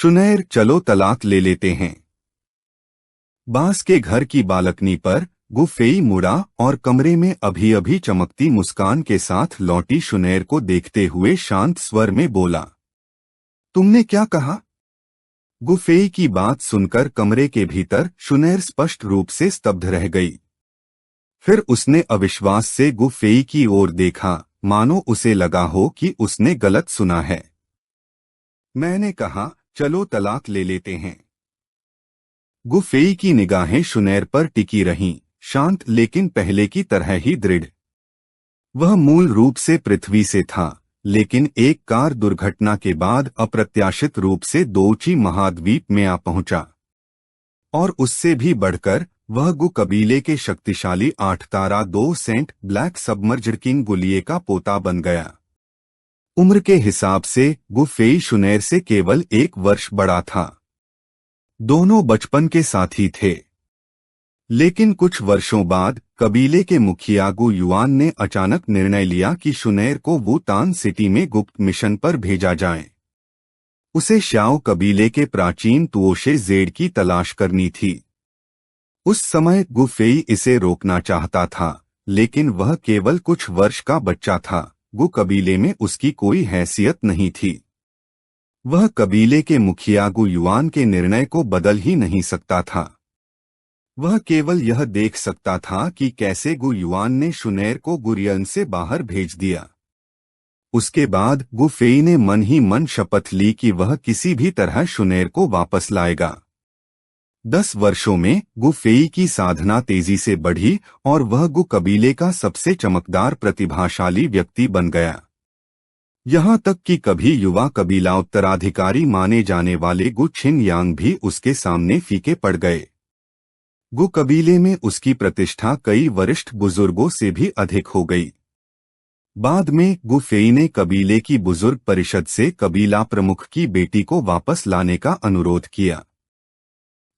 शुनैर, चलो तलाक ले लेते हैं। बास के घर की बालकनी पर गुफेई मुड़ा और कमरे में अभी अभी चमकती मुस्कान के साथ लौटी शुनैर को देखते हुए शांत स्वर में बोला, तुमने क्या कहा? गुफेई की बात सुनकर कमरे के भीतर शुनैर स्पष्ट रूप से स्तब्ध रह गई। फिर उसने अविश्वास से गुफेई की ओर देखा, मानो उसे लगा हो कि उसने गलत सुना है। मैंने कहा, चलो तलाक ले लेते हैं। गुफेई की निगाहें शुनैर पर टिकी रहीं, शांत लेकिन पहले की तरह ही दृढ़। वह मूल रूप से पृथ्वी से था, लेकिन एक कार दुर्घटना के बाद अप्रत्याशित रूप से दोची महाद्वीप में आ पहुंचा। और उससे भी बढ़कर वह गु कबीले के शक्तिशाली 8 तारा 2 सेंट ब्लैक सबमर्ज्ड किंग गुलिये का पोता बन गया। उम्र के हिसाब से गुफेई शुनैर से केवल 1 वर्ष बड़ा था। दोनों बचपन के साथी थे। लेकिन कुछ वर्षों बाद कबीले के मुखिया गु युआन ने अचानक निर्णय लिया कि शुनैर को वुतान सिटी में गुप्त मिशन पर भेजा जाए। उसे श्याओ कबीले के प्राचीन तुओशे जेड की तलाश करनी थी। उस समय गुफेई इसे रोकना चाहता था, लेकिन वह केवल कुछ वर्ष का बच्चा था। गु कबीले में उसकी कोई हैसियत नहीं थी। वह कबीले के मुखिया गु युआन के निर्णय को बदल ही नहीं सकता था। वह केवल यह देख सकता था कि कैसे गु युआन ने शुनैर को गुरियन से बाहर भेज दिया। उसके बाद गुफेई ने मन ही मन शपथ ली कि वह किसी भी तरह शुनैर को वापस लाएगा। 10 वर्षों में गुफेई की साधना तेजी से बढ़ी और वह गु कबीले का सबसे चमकदार प्रतिभाशाली व्यक्ति बन गया। यहाँ तक कि कभी युवा कबीला उत्तराधिकारी माने जाने वाले गु छिन यांग भी उसके सामने फीके पड़ गए। गु कबीले में उसकी प्रतिष्ठा कई वरिष्ठ बुजुर्गों से भी अधिक हो गई। बाद में गुफेई ने कबीले की बुजुर्ग परिषद से कबीला प्रमुख की बेटी को वापस लाने का अनुरोध किया।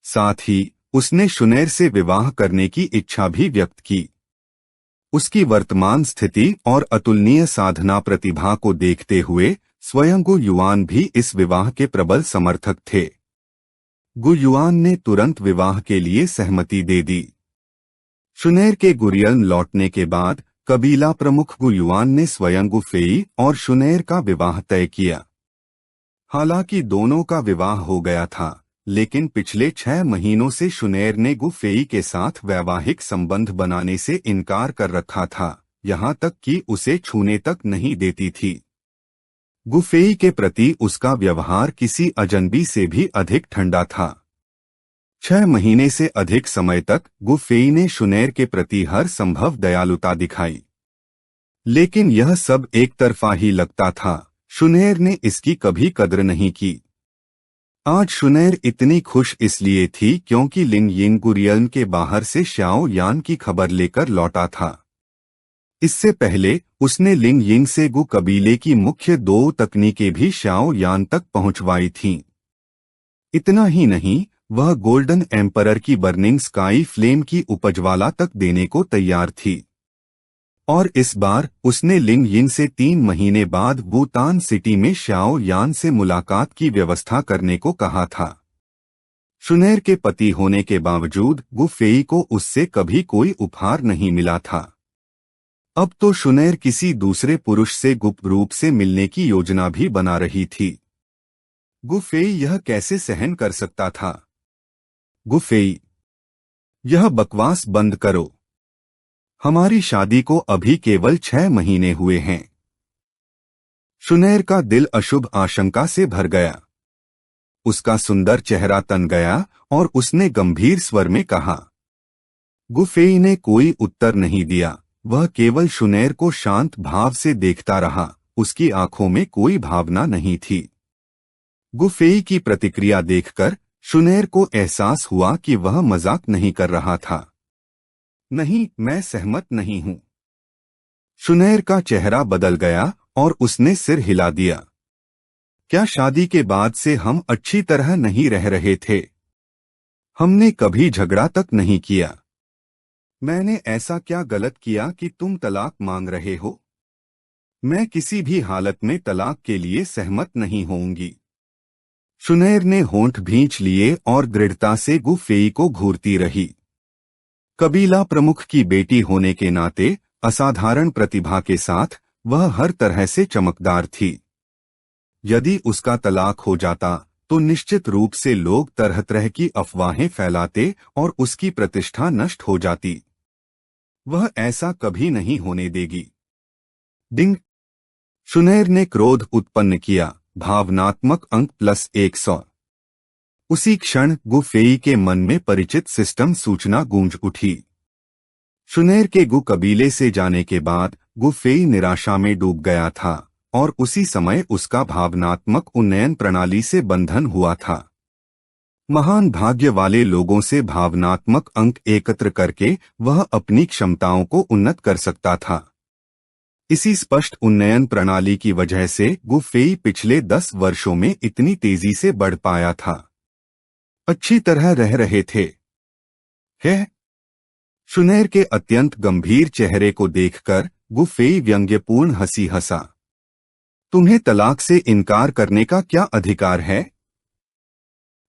साथ ही उसने शुनैर से विवाह करने की इच्छा भी व्यक्त की। उसकी वर्तमान स्थिति और अतुलनीय साधना प्रतिभा को देखते हुए स्वयं गु युआन भी इस विवाह के प्रबल समर्थक थे। गु युआन ने तुरंत विवाह के लिए सहमति दे दी। शुनैर के गुरियन लौटने के बाद कबीला प्रमुख गु युआन ने स्वयं गुफेई और शुनैर का विवाह तय किया। हालांकि दोनों का विवाह हो गया था, लेकिन पिछले 6 महीनों से शुनैर ने गुफेई के साथ वैवाहिक संबंध बनाने से इनकार कर रखा था, यहाँ तक कि उसे छूने तक नहीं देती थी। गुफेई के प्रति उसका व्यवहार किसी अजनबी से भी अधिक ठंडा था। 6 महीने से अधिक समय तक गुफेई ने शुनैर के प्रति हर संभव दयालुता दिखाई, लेकिन यह सब एक तरफा ही लगता था। शुनैर ने इसकी कभी कद्र नहीं की। आज शुनैर इतनी खुश इसलिए थी क्योंकि लिन यिंग गुरियन के बाहर से श्याओ यान की खबर लेकर लौटा था। इससे पहले उसने लिन यिंग से गु कबीले की मुख्य 2 तकनीकें भी श्याओ यान तक पहुंचवाई थीं। इतना ही नहीं, वह गोल्डन एम्परर की बर्निंग स्काई फ्लेम की उपजवाला तक देने को तैयार थी। और इस बार उसने लिन यिंग से 3 महीने बाद वुतान सिटी में श्याओ यान से मुलाकात की व्यवस्था करने को कहा था। शुनैर के पति होने के बावजूद गुफेई को उससे कभी कोई उपहार नहीं मिला था। अब तो शुनैर किसी दूसरे पुरुष से गुप्त रूप से मिलने की योजना भी बना रही थी। गुफेई यह कैसे सहन कर सकता था? गुफेई, यह बकवास बंद करो। हमारी शादी को अभी केवल 6 महीने हुए हैं। शुनैर का दिल अशुभ आशंका से भर गया। उसका सुंदर चेहरा तन गया और उसने गंभीर स्वर में कहा। गुफेई ने कोई उत्तर नहीं दिया। वह केवल शुनैर को शांत भाव से देखता रहा। उसकी आंखों में कोई भावना नहीं थी। गुफेई की प्रतिक्रिया देखकर शुनैर को एहसास हुआ कि वह मजाक नहीं कर रहा था। नहीं, मैं सहमत नहीं हूं। शुनैर का चेहरा बदल गया और उसने सिर हिला दिया। क्या शादी के बाद से हम अच्छी तरह नहीं रह रहे थे? हमने कभी झगड़ा तक नहीं किया। मैंने ऐसा क्या गलत किया कि तुम तलाक मांग रहे हो? मैं किसी भी हालत में तलाक के लिए सहमत नहीं होऊंगी। शुनैर ने होंठ भींच लिए और दृढ़ता से गु फेई को घूरती रही। कबीला प्रमुख की बेटी होने के नाते असाधारण प्रतिभा के साथ वह हर तरह से चमकदार थी। यदि उसका तलाक हो जाता तो निश्चित रूप से लोग तरह तरह की अफवाहें फैलाते और उसकी प्रतिष्ठा नष्ट हो जाती। वह ऐसा कभी नहीं होने देगी। डिंग। शुनैर ने क्रोध उत्पन्न किया। भावनात्मक अंक +100। उसी क्षण गु फेई के मन में परिचित सिस्टम सूचना गूंज उठी। शुनैर के गु कबीले से जाने के बाद गु फेई निराशा में डूब गया था और उसी समय उसका भावनात्मक उन्नयन प्रणाली से बंधन हुआ था। महान भाग्य वाले लोगों से भावनात्मक अंक एकत्र करके वह अपनी क्षमताओं को उन्नत कर सकता था। इसी स्पष्ट उन्नयन प्रणाली की वजह से गु फेई पिछले 10 वर्षों में इतनी तेजी से बढ़ पाया था। अच्छी तरह रह रहे थे। है शुनैर के अत्यंत गंभीर चेहरे को देखकर गु फेई व्यंग्यपूर्ण हंसी हंसा। तुम्हें तलाक से इनकार करने का क्या अधिकार है?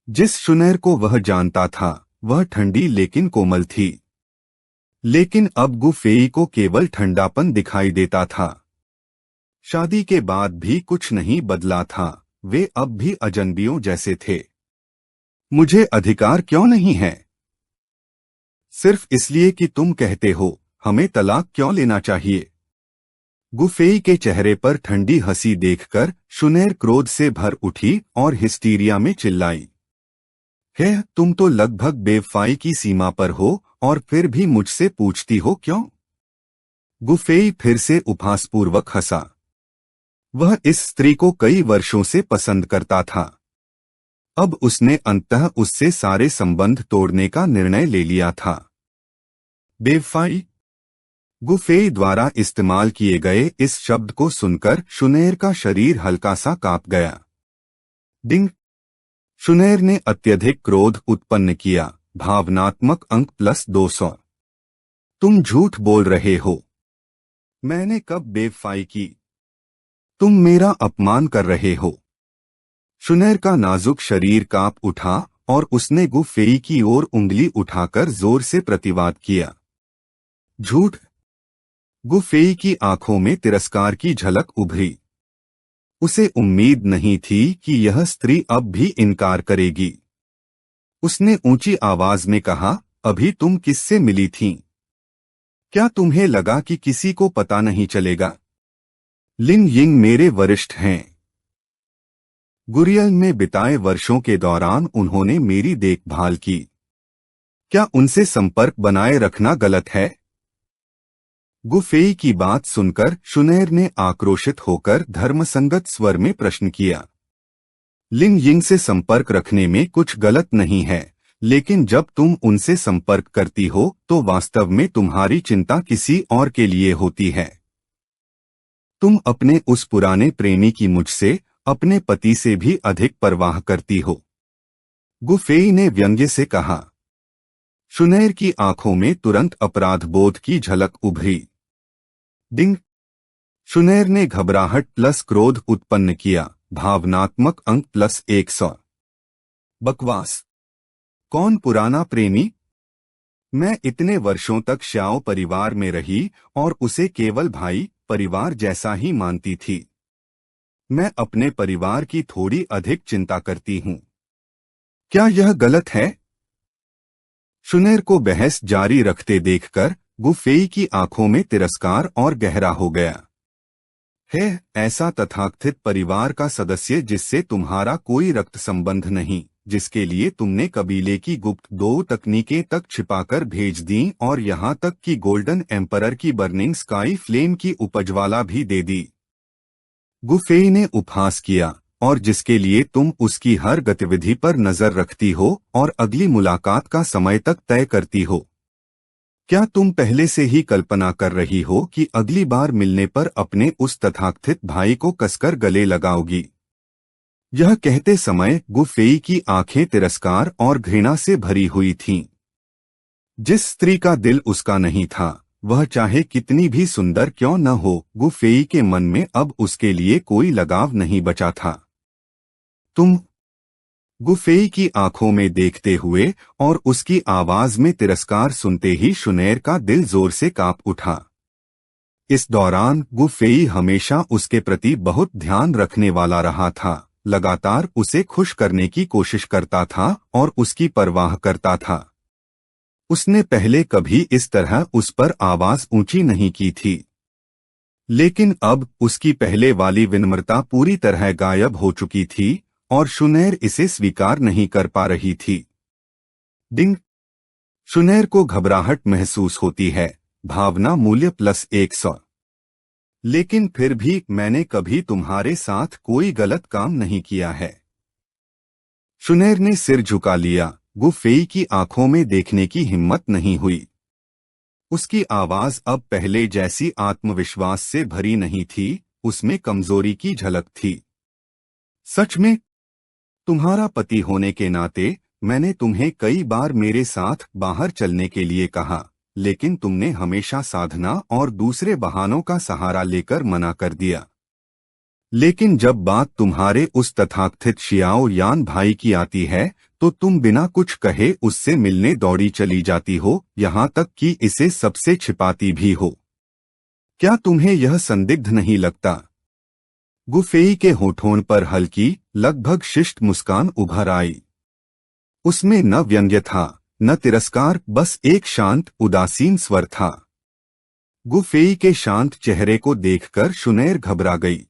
जिस शुनैर को वह जानता था वह ठंडी लेकिन कोमल थी, लेकिन अब गु फेई को केवल ठंडापन दिखाई देता था। शादी के बाद भी कुछ नहीं बदला था, वे अब भी अजनबियों जैसे थे। मुझे अधिकार क्यों नहीं है? सिर्फ इसलिए कि तुम कहते हो हमें तलाक क्यों लेना चाहिए? गु फेई के चेहरे पर ठंडी हंसी देखकर शुनैर क्रोध से भर उठी और हिस्टीरिया में चिल्लाई। है, तुम तो लगभग बेवफाई की सीमा पर हो और फिर भी मुझसे पूछती हो क्यों? गु फेई फिर से उपहासपूर्वक हंसा। वह इस स्त्री को कई वर्षों से पसंद करता था। अब उसने अंततः उससे सारे संबंध तोड़ने का निर्णय ले लिया था। बेवफाई। गु फेई द्वारा इस्तेमाल किए गए इस शब्द को सुनकर शुनैर का शरीर हल्का सा कांप गया। डिंग। शुनैर ने अत्यधिक क्रोध उत्पन्न किया। भावनात्मक अंक +200। तुम झूठ बोल रहे हो। मैंने कब बेवफाई की? तुम मेरा अपमान कर रहे हो। शुनैर का नाजुक शरीर कांप उठा और उसने गु फेई की ओर उंगली उठाकर जोर से प्रतिवाद किया। झूठ। गु फेई की आंखों में तिरस्कार की झलक उभरी। उसे उम्मीद नहीं थी कि यह स्त्री अब भी इनकार करेगी। उसने ऊंची आवाज में कहा, अभी तुम किससे मिली थीं? क्या तुम्हें लगा कि किसी को पता नहीं चलेगा? लिन यिंग मेरे वरिष्ठ हैं। गुरियल में बिताए वर्षों के दौरान उन्होंने मेरी देखभाल की। क्या उनसे संपर्क बनाए रखना गलत है? गु फेई की बात सुनकर शुनैर ने आक्रोशित होकर धर्मसंगत स्वर में प्रश्न किया। लिन यिंग से संपर्क रखने में कुछ गलत नहीं है, लेकिन जब तुम उनसे संपर्क करती हो तो वास्तव में तुम्हारी चिंता किसी और के लिए होती है। तुम अपने उस पुराने प्रेमी की मुझसे, अपने पति से भी अधिक परवाह करती हो। गु फेई ने व्यंग्य से कहा। शुनैर की आंखों में तुरंत अपराध बोध की झलक उभरी। डिंग। शुनैर ने घबराहट प्लस क्रोध उत्पन्न किया। भावनात्मक अंक +100। बकवास। कौन पुराना प्रेमी? मैं इतने वर्षों तक श्याओ परिवार में रही और उसे केवल भाई परिवार जैसा ही मानती थी। मैं अपने परिवार की थोड़ी अधिक चिंता करती हूँ। क्या यह गलत है? शुनैर को बहस जारी रखते देखकर गु फेई की आंखों में तिरस्कार और गहरा हो गया। है, ऐसा तथाकथित परिवार का सदस्य जिससे तुम्हारा कोई रक्त संबंध नहीं, जिसके लिए तुमने कबीले की गुप्त 2 तकनीकें तक छिपाकर भेज दी और यहाँ तक कि गोल्डन एम्परर की बर्निंग स्काई फ्लेम की उपजवाला भी दे दी। गु फेई ने उपहास किया। और जिसके लिए तुम उसकी हर गतिविधि पर नजर रखती हो और अगली मुलाकात का समय तक तय करती हो। क्या तुम पहले से ही कल्पना कर रही हो कि अगली बार मिलने पर अपने उस तथाकथित भाई को कसकर गले लगाओगी? यह कहते समय गु फेई की आंखें तिरस्कार और घृणा से भरी हुई थीं। जिस स्त्री का दिल उसका नहीं था, वह चाहे कितनी भी सुंदर क्यों न हो, गु फेई के मन में अब उसके लिए कोई लगाव नहीं बचा था। तुम गुफेई की आंखों में देखते हुए और उसकी आवाज में तिरस्कार सुनते ही शुनैर का दिल जोर से कांप उठा। इस दौरान गुफेई हमेशा उसके प्रति बहुत ध्यान रखने वाला रहा था, लगातार उसे खुश करने की कोशिश करता था और उसकी परवाह करता था। उसने पहले कभी इस तरह उस पर आवाज ऊंची नहीं की थी, लेकिन अब उसकी पहले वाली विनम्रता पूरी तरह गायब हो चुकी थी और शुनैर इसे स्वीकार नहीं कर पा रही थी। डिंग। शुनैर को घबराहट महसूस होती है। भावना मूल्य +100। लेकिन फिर भी मैंने कभी तुम्हारे साथ कोई गलत काम नहीं किया है। शुनैर ने सिर झुका लिया। गुफेई की आंखों में देखने की हिम्मत नहीं हुई। उसकी आवाज अब पहले जैसी आत्मविश्वास से भरी नहीं थी, उसमें कमजोरी की झलक थी। सच में? तुम्हारा पति होने के नाते मैंने तुम्हें कई बार मेरे साथ बाहर चलने के लिए कहा, लेकिन तुमने हमेशा साधना और दूसरे बहानों का सहारा लेकर मना कर दिया। लेकिन जब बात तुम्हारे उस तथाकथित शियाओ यान भाई की आती है, तो तुम बिना कुछ कहे उससे मिलने दौड़ी चली जाती हो, यहाँ तक कि इसे सबसे छिपाती भी हो। क्या तुम्हें यह संदिग्ध नहीं लगता? गुफेई के होठों पर हल्की, लगभग शिष्ट मुस्कान उभर आई। उसमें न व्यंग्य था, न तिरस्कार, बस एक शांत, उदासीन स्वर था। गुफेई के शांत चेहरे को देखकर शुनैर घबरा गई।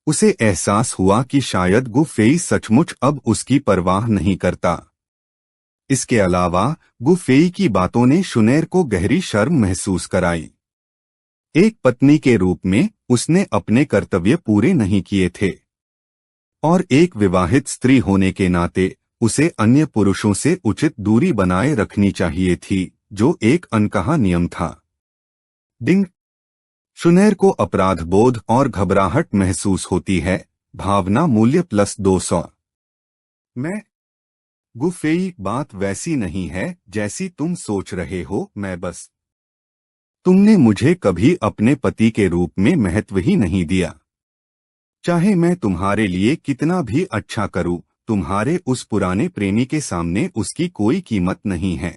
उसे एहसास हुआ कि शायद गुफेई सचमुच अब उसकी परवाह नहीं करता। इसके अलावा गुफेई की बातों ने शुनैर को गहरी शर्म महसूस कराई। एक पत्नी के रूप में उसने अपने कर्तव्य पूरे नहीं किए थे, और एक विवाहित स्त्री होने के नाते उसे अन्य पुरुषों से उचित दूरी बनाए रखनी चाहिए थी, जो एक अनकहा नियम था। डिंग। शुनैर को अपराध बोध और घबराहट महसूस होती है। भावना मूल्य +200। मैं। गुफेई, बात वैसी नहीं है जैसी तुम सोच रहे हो। मैं बस। तुमने मुझे कभी अपने पति के रूप में महत्व ही नहीं दिया। चाहे मैं तुम्हारे लिए कितना भी अच्छा करूं, तुम्हारे उस पुराने प्रेमी के सामने उसकी कोई कीमत नहीं है।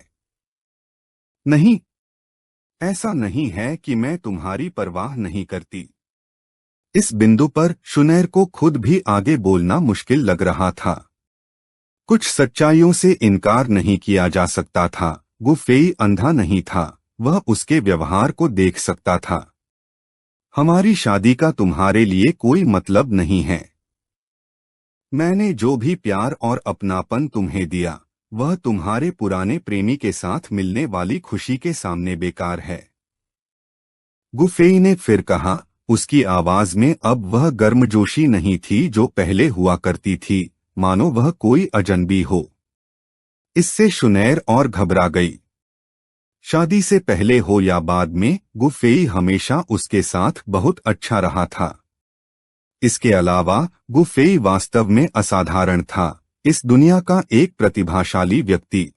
नहीं, ऐसा नहीं है कि मैं तुम्हारी परवाह नहीं करती। इस बिंदु पर शुनैर को खुद भी आगे बोलना मुश्किल लग रहा था। कुछ सच्चाइयों से इनकार नहीं किया जा सकता था। गुफेई अंधा नहीं था, वह उसके व्यवहार को देख सकता था। हमारी शादी का तुम्हारे लिए कोई मतलब नहीं है। मैंने जो भी प्यार और अपनापन तुम्हें दिया, वह तुम्हारे पुराने प्रेमी के साथ मिलने वाली खुशी के सामने बेकार है। गुफेई ने फिर कहा। उसकी आवाज में अब वह गर्मजोशी नहीं थी जो पहले हुआ करती थी, मानो वह कोई अजनबी हो। इससे शुनैर और घबरा गई। शादी से पहले हो या बाद में, गुफेई हमेशा उसके साथ बहुत अच्छा रहा था। इसके अलावा गुफेई वास्तव में असाधारण था, इस दुनिया का एक प्रतिभाशाली व्यक्ति।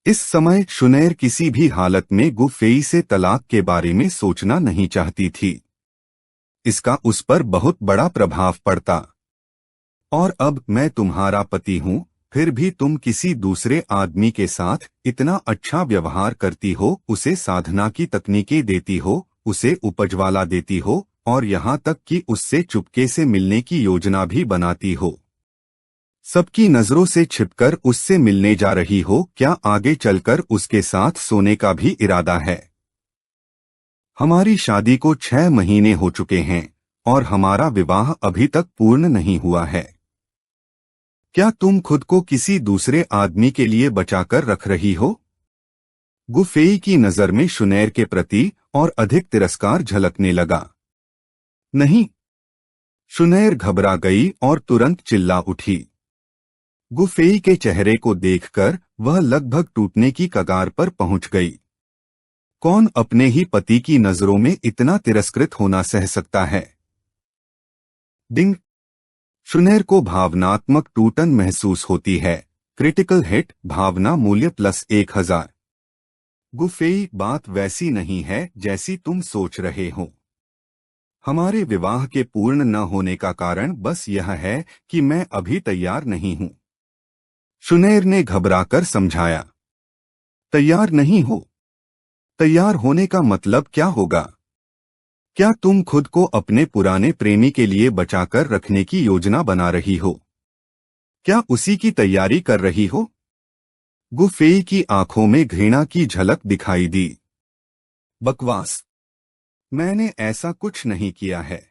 इस समय शुनैर किसी भी हालत में गुफेई से तलाक के बारे में सोचना नहीं चाहती थी। इसका उस पर बहुत बड़ा प्रभाव पड़ता। और अब मैं तुम्हारा पति हूँ, फिर भी तुम किसी दूसरे आदमी के साथ इतना अच्छा व्यवहार करती हो, उसे साधना की तकनीकें देती हो, उसे उपजवाला देती हो, और यहाँ तक कि उससे चुपके से मिलने की योजना भी बनाती हो। सबकी नजरों से छिपकर उससे मिलने जा रही हो। क्या आगे चलकर उसके साथ सोने का भी इरादा है? हमारी शादी को 6 महीने हो चुके हैं और हमारा विवाह अभी तक पूर्ण नहीं हुआ है। क्या तुम खुद को किसी दूसरे आदमी के लिए बचाकर रख रही हो? गुफेई की नजर में शुनैर के प्रति और अधिक तिरस्कार झलकने लगा। नहीं। शुनैर घबरा गई और तुरंत चिल्ला उठी। गुफेई के चेहरे को देखकर वह लगभग टूटने की कगार पर पहुंच गई। कौन अपने ही पति की नजरों में इतना तिरस्कृत होना सह सकता है? डिंग। शुनैर को भावनात्मक टूटन महसूस होती है। Critical hit. भावना मूल्य +1000। गुफेई, बात वैसी नहीं है जैसी तुम सोच रहे हो। हमारे विवाह के पूर्ण न होने का कारण बस यह है कि मैं अभी तैयार नहीं हूं। शुनैर ने घबराकर समझाया। तैयार नहीं हो? तैयार होने का मतलब क्या होगा? क्या तुम खुद को अपने पुराने प्रेमी के लिए बचाकर रखने की योजना बना रही हो? क्या उसी की तैयारी कर रही हो? गुफेई की आंखों में घृणा की झलक दिखाई दी। बकवास। मैंने ऐसा कुछ नहीं किया है।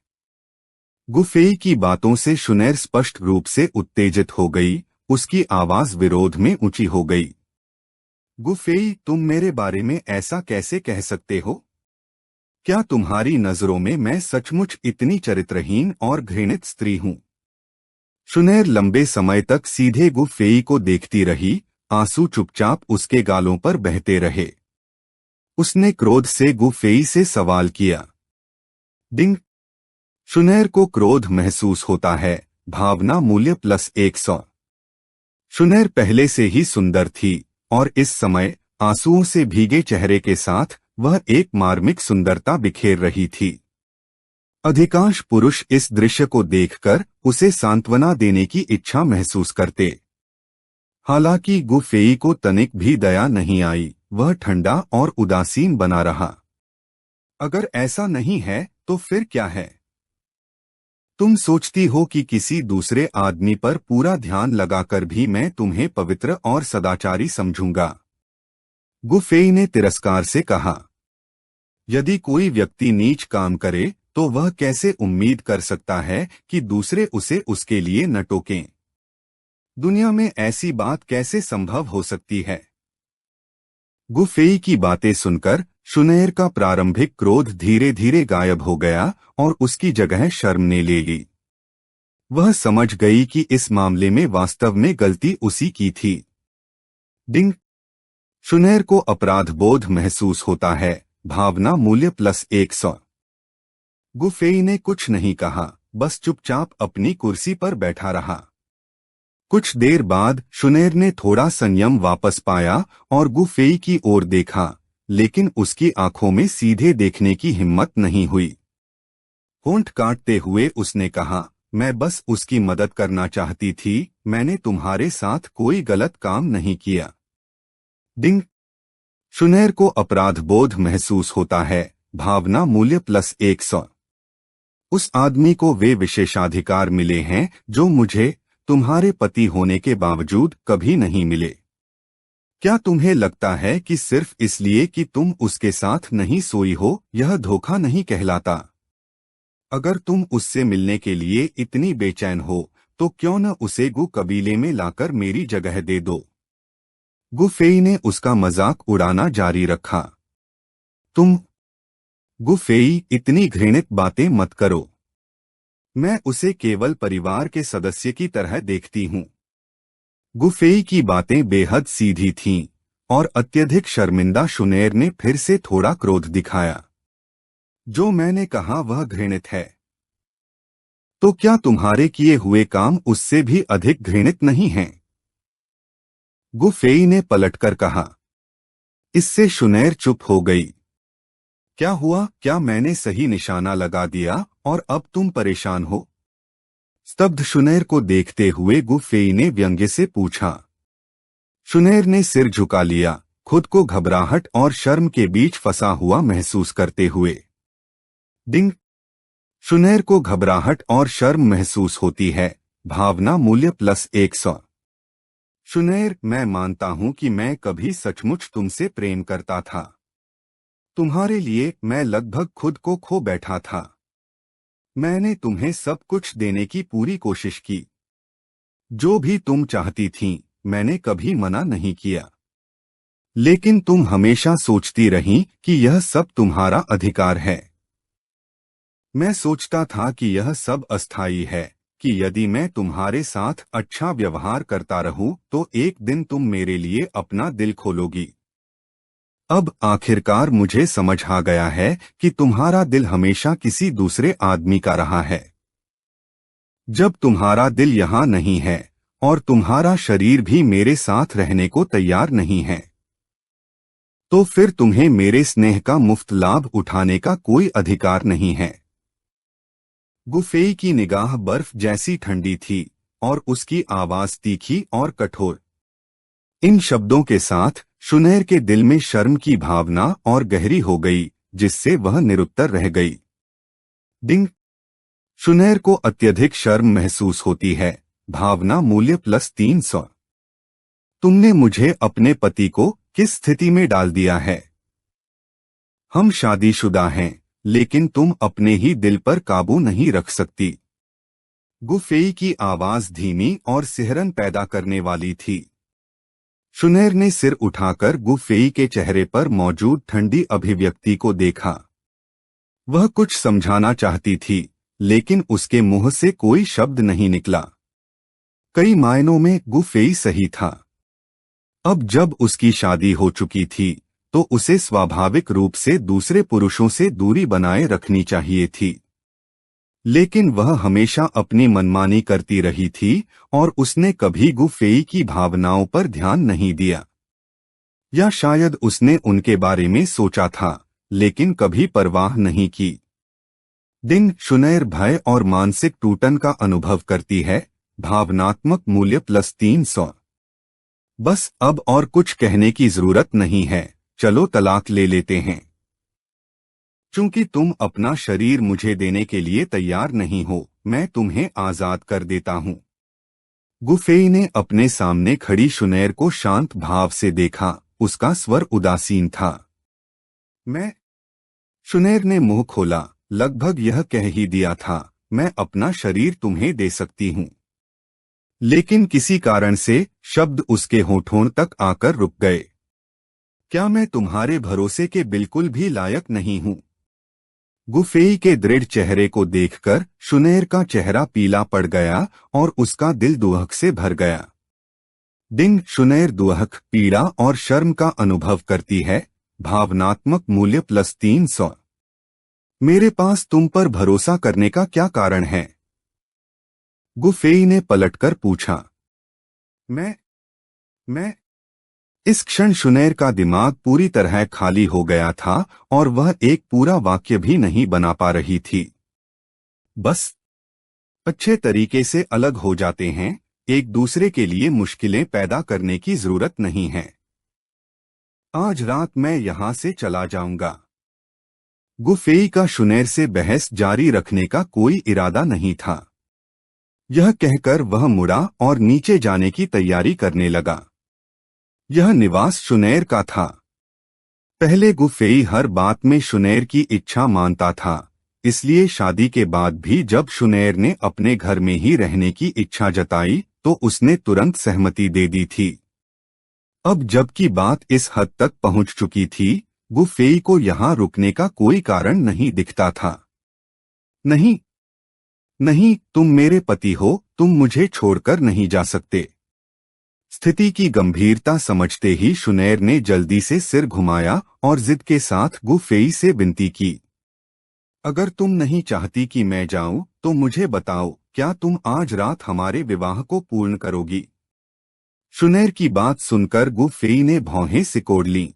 गुफेई की बातों से शुनैर स्पष्ट रूप से उत्तेजित हो गई। उसकी आवाज विरोध में ऊंची हो गई। गुफेई, तुम मेरे बारे में ऐसा कैसे कह सकते हो? क्या तुम्हारी नजरों में मैं सचमुच इतनी चरित्रहीन और घृणित स्त्री हूं? शुनैर लंबे समय तक सीधे गुफेई को देखती रही। आंसू चुपचाप उसके गालों पर बहते रहे। उसने क्रोध से गुफेई से सवाल किया। डिंग। शुनैर को क्रोध महसूस होता है। भावना मूल्य +100। शुनैर पहले से ही सुंदर थी और इस समय आंसुओं से भीगे चेहरे के साथ वह एक मार्मिक सुंदरता बिखेर रही थी। अधिकांश पुरुष इस दृश्य को देखकर उसे सांत्वना देने की इच्छा महसूस करते। हालांकि गुफेई को तनिक भी दया नहीं आई। वह ठंडा और उदासीन बना रहा। अगर ऐसा नहीं है तो फिर क्या है? तुम सोचती हो कि किसी दूसरे आदमी पर पूरा ध्यान लगाकर भी मैं तुम्हें पवित्र और सदाचारी समझूंगा? गुफेई ने तिरस्कार से कहा। यदि कोई व्यक्ति नीच काम करे तो वह कैसे उम्मीद कर सकता है कि दूसरे उसे उसके लिए न टोकें? दुनिया में ऐसी बात कैसे संभव हो सकती है? गुफेई की बातें सुनकर शुनैर का प्रारंभिक क्रोध धीरे धीरे गायब हो गया और उसकी जगह शर्म ने ले ली। वह समझ गई कि इस मामले में वास्तव में गलती उसी की थी। डिंग। शुनैर को अपराध बोध महसूस होता है। भावना मूल्य +100। गुफेई ने कुछ नहीं कहा, बस चुपचाप अपनी कुर्सी पर बैठा रहा। कुछ देर बाद शुनैर ने थोड़ा संयम वापस पाया और गुफेई की ओर देखा, लेकिन उसकी आंखों में सीधे देखने की हिम्मत नहीं हुई। होंठ काटते हुए उसने कहा, मैं बस उसकी मदद करना चाहती थी। मैंने तुम्हारे साथ कोई गलत काम नहीं किया। डिंग। शुनैर को अपराध बोध महसूस होता है। भावना मूल्य +100। उस आदमी को वे विशेषाधिकार मिले हैं जो मुझे तुम्हारे पति होने के बावजूद कभी नहीं मिले। क्या तुम्हें लगता है कि सिर्फ इसलिए कि तुम उसके साथ नहीं सोई हो यह धोखा नहीं कहलाता? अगर तुम उससे मिलने के लिए इतनी बेचैन हो तो क्यों न उसे गु कबीले में लाकर मेरी जगह दे दो? गुफेई ने उसका मजाक उड़ाना जारी रखा। तुम। गुफेई, इतनी घृणित बातें मत करो। मैं उसे केवल परिवार के सदस्य की तरह देखती हूँ। गुफेई की बातें बेहद सीधी थीं और अत्यधिक शर्मिंदा शुनैर ने फिर से थोड़ा क्रोध दिखाया। जो मैंने कहा वह घृणित है। तो क्या तुम्हारे किए हुए काम उससे भी अधिक घृणित नहीं हैं? गुफेई ने पलटकर कहा। इससे शुनैर चुप हो गई। क्या हुआ? क्या मैंने सही निशाना लगा दिया और अब तुम परेशान हो? स्तब्ध शुनैर को देखते हुए गुफेई ने व्यंग्य से पूछा। शुनैर ने सिर झुका लिया, खुद को घबराहट और शर्म के बीच फंसा हुआ महसूस करते हुए। डिंग। शुनैर को घबराहट और शर्म महसूस होती है। भावना मूल्य +100। शुनैर, मैं मानता हूं कि मैं कभी सचमुच तुमसे प्रेम करता था। तुम्हारे लिए मैं लगभग खुद को खो बैठा था। मैंने तुम्हें सब कुछ देने की पूरी कोशिश की। जो भी तुम चाहती थीं, मैंने कभी मना नहीं किया। लेकिन तुम हमेशा सोचती रहीं कि यह सब तुम्हारा अधिकार है। मैं सोचता था कि यह सब अस्थायी है, कि यदि मैं तुम्हारे साथ अच्छा व्यवहार करता रहूं तो एक दिन तुम मेरे लिए अपना दिल खोलोगी। अब आखिरकार मुझे समझ आ गया है कि तुम्हारा दिल हमेशा किसी दूसरे आदमी का रहा है। जब तुम्हारा दिल यहाँ नहीं है और तुम्हारा शरीर भी मेरे साथ रहने को तैयार नहीं है, तो फिर तुम्हें मेरे स्नेह का मुफ्त लाभ उठाने का कोई अधिकार नहीं है। गुफेई की निगाह बर्फ जैसी ठंडी थी और उसकी आवाज तीखी और कठोर। इन शब्दों के साथ शुनैर के दिल में शर्म की भावना और गहरी हो गई, जिससे वह निरुत्तर रह गई। डिंग। शुनैर को अत्यधिक शर्म महसूस होती है। भावना मूल्य +300। तुमने मुझे अपने पति को किस स्थिति में डाल दिया है? हम शादीशुदा हैं, लेकिन तुम अपने ही दिल पर काबू नहीं रख सकती। गुफेई की आवाज धीमी और सिहरन पैदा करने वाली थी। शुनैर ने सिर उठाकर गुफेई के चेहरे पर मौजूद ठंडी अभिव्यक्ति को देखा। वह कुछ समझाना चाहती थी, लेकिन उसके मुंह से कोई शब्द नहीं निकला। कई मायनों में गुफेई सही था। अब जब उसकी शादी हो चुकी थी, तो उसे स्वाभाविक रूप से दूसरे पुरुषों से दूरी बनाए रखनी चाहिए थी। लेकिन वह हमेशा अपनी मनमानी करती रही थी और उसने कभी गुफेई की भावनाओं पर ध्यान नहीं दिया। या शायद उसने उनके बारे में सोचा था, लेकिन कभी परवाह नहीं की। दिन शुनैर भय और मानसिक टूटन का अनुभव करती है। भावनात्मक मूल्य +300। बस अब और कुछ कहने की जरूरत नहीं है, चलो तलाक ले लेते हैं। चूंकि तुम अपना शरीर मुझे देने के लिए तैयार नहीं हो, मैं तुम्हें आजाद कर देता हूं। गुफेई ने अपने सामने खड़ी शुनैर को शांत भाव से देखा। उसका स्वर उदासीन था। मैं। शुनैर ने मुंह खोला, लगभग यह कह ही दिया था, मैं अपना शरीर तुम्हें दे सकती हूं। लेकिन किसी कारण से शब्द उसके होठों तक आकर रुक गए। क्या मैं तुम्हारे भरोसे के बिल्कुल भी लायक नहीं हूं? गुफेई के दृढ़ चेहरे को देखकर शुनैर का चेहरा पीला पड़ गया और उसका दिल दुहक से भर गया। दिन शुनैर दुहक, पीड़ा और शर्म का अनुभव करती है। भावनात्मक मूल्य +300। मेरे पास तुम पर भरोसा करने का क्या कारण है? गुफेई ने पलटकर पूछा। मैं। इस क्षण शुनैर का दिमाग पूरी तरह खाली हो गया था और वह एक पूरा वाक्य भी नहीं बना पा रही थी। बस अच्छे तरीके से अलग हो जाते हैं, एक दूसरे के लिए मुश्किलें पैदा करने की जरूरत नहीं है। आज रात मैं यहां से चला जाऊंगा। गुफेई का शुनैर से बहस जारी रखने का कोई इरादा नहीं था। यह कहकर वह मुड़ा और नीचे जाने की तैयारी करने लगा। यह निवास शुनैर का था। पहले गुफेई हर बात में शुनैर की इच्छा मानता था, इसलिए शादी के बाद भी जब शुनैर ने अपने घर में ही रहने की इच्छा जताई, तो उसने तुरंत सहमति दे दी थी। अब जबकि बात इस हद तक पहुंच चुकी थी, गुफेई को यहां रुकने का कोई कारण नहीं दिखता था। नहीं, नहीं, तुम मेरे पति हो, तुम मुझे छोड़कर नहीं जा सकते। स्थिति की गंभीरता समझते ही शुनैर ने जल्दी से सिर घुमाया और जिद के साथ गुफेई से विनती की। अगर तुम नहीं चाहती कि मैं जाऊं, तो मुझे बताओ, क्या तुम आज रात हमारे विवाह को पूर्ण करोगी? शुनैर की बात सुनकर गुफेई ने भौहें सिकोड़ लीं।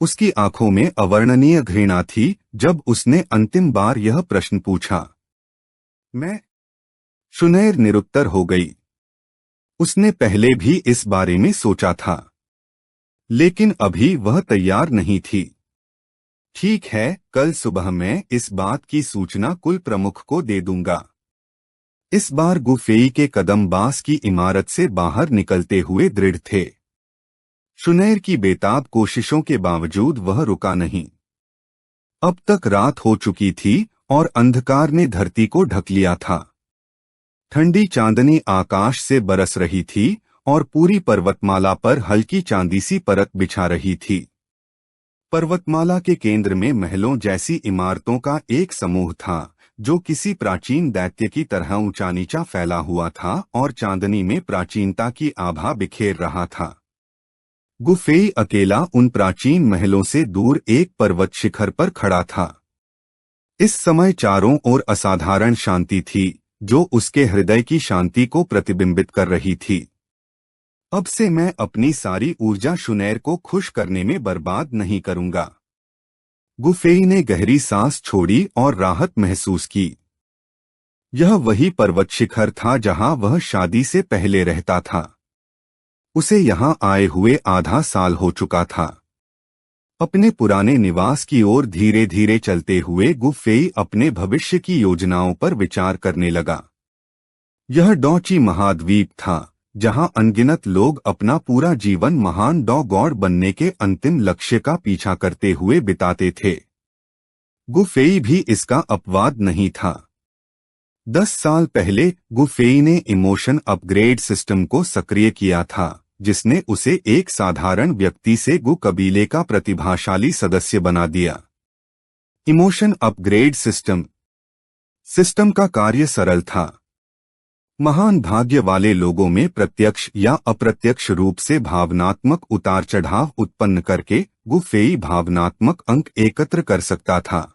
उसकी आंखों में अवर्णनीय घृणा थी जब उसने अंतिम बार यह प्रश्न पूछा। मैं। शुनैर निरुत्तर हो गई। उसने पहले भी इस बारे में सोचा था, लेकिन अभी वह तैयार नहीं थी। ठीक है, कल सुबह मैं इस बात की सूचना कुल प्रमुख को दे दूंगा। इस बार गुफेई के कदम बास की इमारत से बाहर निकलते हुए दृढ़ थे। शुनैर की बेताब कोशिशों के बावजूद वह रुका नहीं। अब तक रात हो चुकी थी और अंधकार ने धरती को ढक लिया था। ठंडी चांदनी आकाश से बरस रही थी और पूरी पर्वतमाला पर हल्की चांदी सी परत बिछा रही थी। पर्वतमाला के केंद्र में महलों जैसी इमारतों का एक समूह था, जो किसी प्राचीन दैत्य की तरह ऊंचा नीचा फैला हुआ था और चांदनी में प्राचीनता की आभा बिखेर रहा था। गुफेई अकेला उन प्राचीन महलों से दूर एक पर्वत शिखर पर खड़ा था। इस समय चारों ओर असाधारण शांति थी, जो उसके हृदय की शांति को प्रतिबिंबित कर रही थी। अब से मैं अपनी सारी ऊर्जा शुनैर को खुश करने में बर्बाद नहीं करूंगा। गुफेई ने गहरी सांस छोड़ी और राहत महसूस की। यह वही पर्वत शिखर था जहां वह शादी से पहले रहता था। उसे यहां आए हुए आधा साल हो चुका था। अपने पुराने निवास की ओर धीरे धीरे चलते हुए गु फेई अपने भविष्य की योजनाओं पर विचार करने लगा। यह डॉची महाद्वीप था जहां अनगिनत लोग अपना पूरा जीवन महान डॉ गॉड बनने के अंतिम लक्ष्य का पीछा करते हुए बिताते थे। गु फेई भी इसका अपवाद नहीं था। 10 साल पहले गु फेई ने इमोशन अपग्रेड सिस्टम को सक्रिय किया था, जिसने उसे एक साधारण व्यक्ति से गु कबीले का प्रतिभाशाली सदस्य बना दिया। इमोशन अपग्रेड सिस्टम का कार्य सरल था। महान भाग्य वाले लोगों में प्रत्यक्ष या अप्रत्यक्ष रूप से भावनात्मक उतार चढ़ाव उत्पन्न करके गु फेई भावनात्मक अंक एकत्र कर सकता था।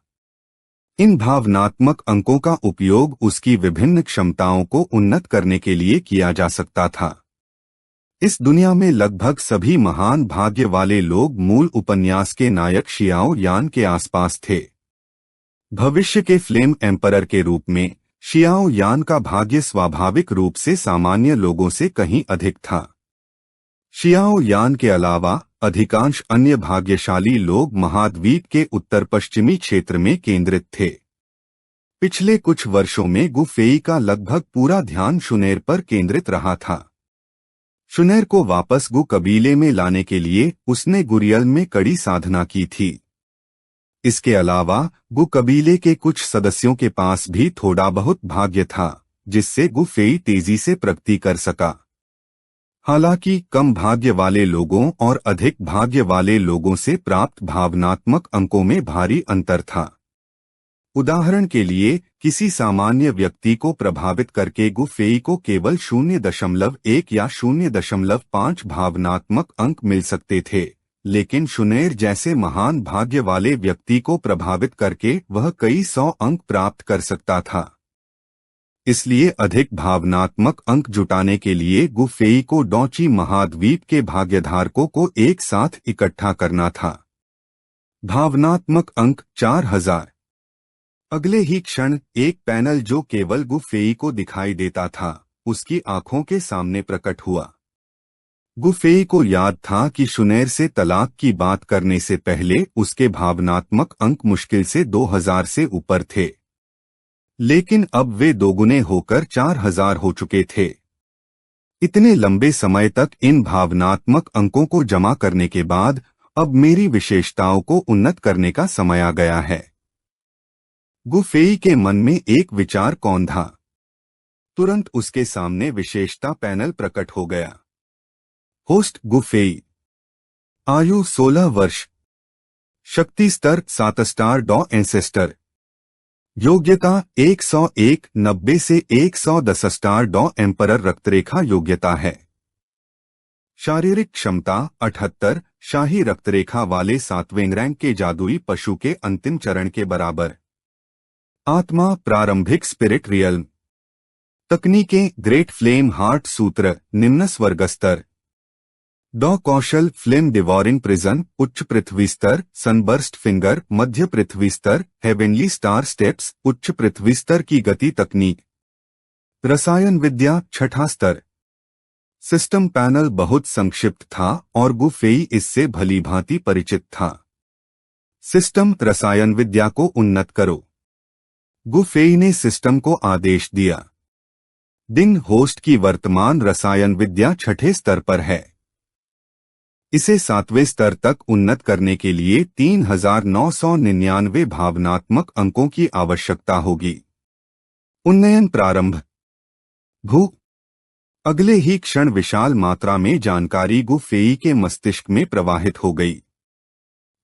इन भावनात्मक अंकों का उपयोग उसकी विभिन्न क्षमताओं को उन्नत करने के लिए किया जा सकता था। इस दुनिया में लगभग सभी महान भाग्य वाले लोग मूल उपन्यास के नायक शियाओ यान के आसपास थे। भविष्य के फ्लेम एम्परर के रूप में शियाओ यान का भाग्य स्वाभाविक रूप से सामान्य लोगों से कहीं अधिक था। शियाओ यान के अलावा अधिकांश अन्य भाग्यशाली लोग महाद्वीप के उत्तर पश्चिमी क्षेत्र में केंद्रित थे। पिछले कुछ वर्षों में गु फेई का लगभग पूरा ध्यान शुनेर पर केंद्रित रहा था। शुनेर को वापस गु कबीले में लाने के लिए उसने गुरियल में कड़ी साधना की थी। इसके अलावा गु कबीले के कुछ सदस्यों के पास भी थोड़ा बहुत भाग्य था, जिससे गु फेई तेजी से प्रगति कर सका। हालांकि कम भाग्य वाले लोगों और अधिक भाग्य वाले लोगों से प्राप्त भावनात्मक अंकों में भारी अंतर था। उदाहरण के लिए, किसी सामान्य व्यक्ति को प्रभावित करके गु फेई को केवल 0.1 या 0.5 भावनात्मक अंक मिल सकते थे, लेकिन शुनेर जैसे महान भाग्य वाले व्यक्ति को प्रभावित करके वह कई 100 अंक प्राप्त कर सकता था। इसलिए अधिक भावनात्मक अंक जुटाने के लिए गु फेई को डॉची महाद्वीप के भाग्यधारकों को एक साथ इकट्ठा करना था। भावनात्मक अंक 4000। अगले ही क्षण एक पैनल जो केवल गु फेई को दिखाई देता था, उसकी आंखों के सामने प्रकट हुआ। गु फेई को याद था कि शुनेर से तलाक की बात करने से पहले उसके भावनात्मक अंक मुश्किल से 2000 से ऊपर थे, लेकिन अब वे दोगुने होकर 4000 हो चुके थे। इतने लंबे समय तक इन भावनात्मक अंकों को जमा करने के बाद अब मेरी विशेषताओं को उन्नत करने का समय आ गया है। गु फेई के मन में एक विचार कौन था। तुरंत उसके सामने विशेषता पैनल प्रकट हो गया। होस्ट गु फेई, आयु 16 वर्ष, शक्ति स्तर 7 स्टार डॉ एंसेस्टर, योग्यता 101 90 से 110 स्टार डॉ एम्परर रक्तरेखा योग्यता है। शारीरिक क्षमता 78 शाही रक्तरेखा वाले 7वें रैंक के जादुई पशु के अंतिम चरण के बराबर। आत्मा प्रारंभिक स्पिरिट रियल्म। तकनीकें ग्रेट फ्लेम हार्ट सूत्र निम्न स्वर्ग स्तर। डॉ कौशल फ्लेम डिवॉरिंग प्रिजन उच्च पृथ्वी स्तर, सनबर्स्ट फिंगर मध्य पृथ्वी स्तर, हेवेनली स्टार स्टेप्स उच्च पृथ्वी स्तर की गति तकनीक। रसायन विद्या छठा स्तर। सिस्टम पैनल बहुत संक्षिप्त था और गु फेई इससे भलीभांति परिचित था। सिस्टम रसायन विद्या को उन्नत करो। गु फेई ने सिस्टम को आदेश दिया। डिंग होस्ट की वर्तमान रसायन विद्या छठे स्तर पर है। इसे 7वें स्तर तक उन्नत करने के लिए 3999 भावनात्मक अंकों की आवश्यकता होगी। उन्नयन प्रारंभ। भू। अगले ही क्षण विशाल मात्रा में जानकारी गु फेई के मस्तिष्क में प्रवाहित हो गई।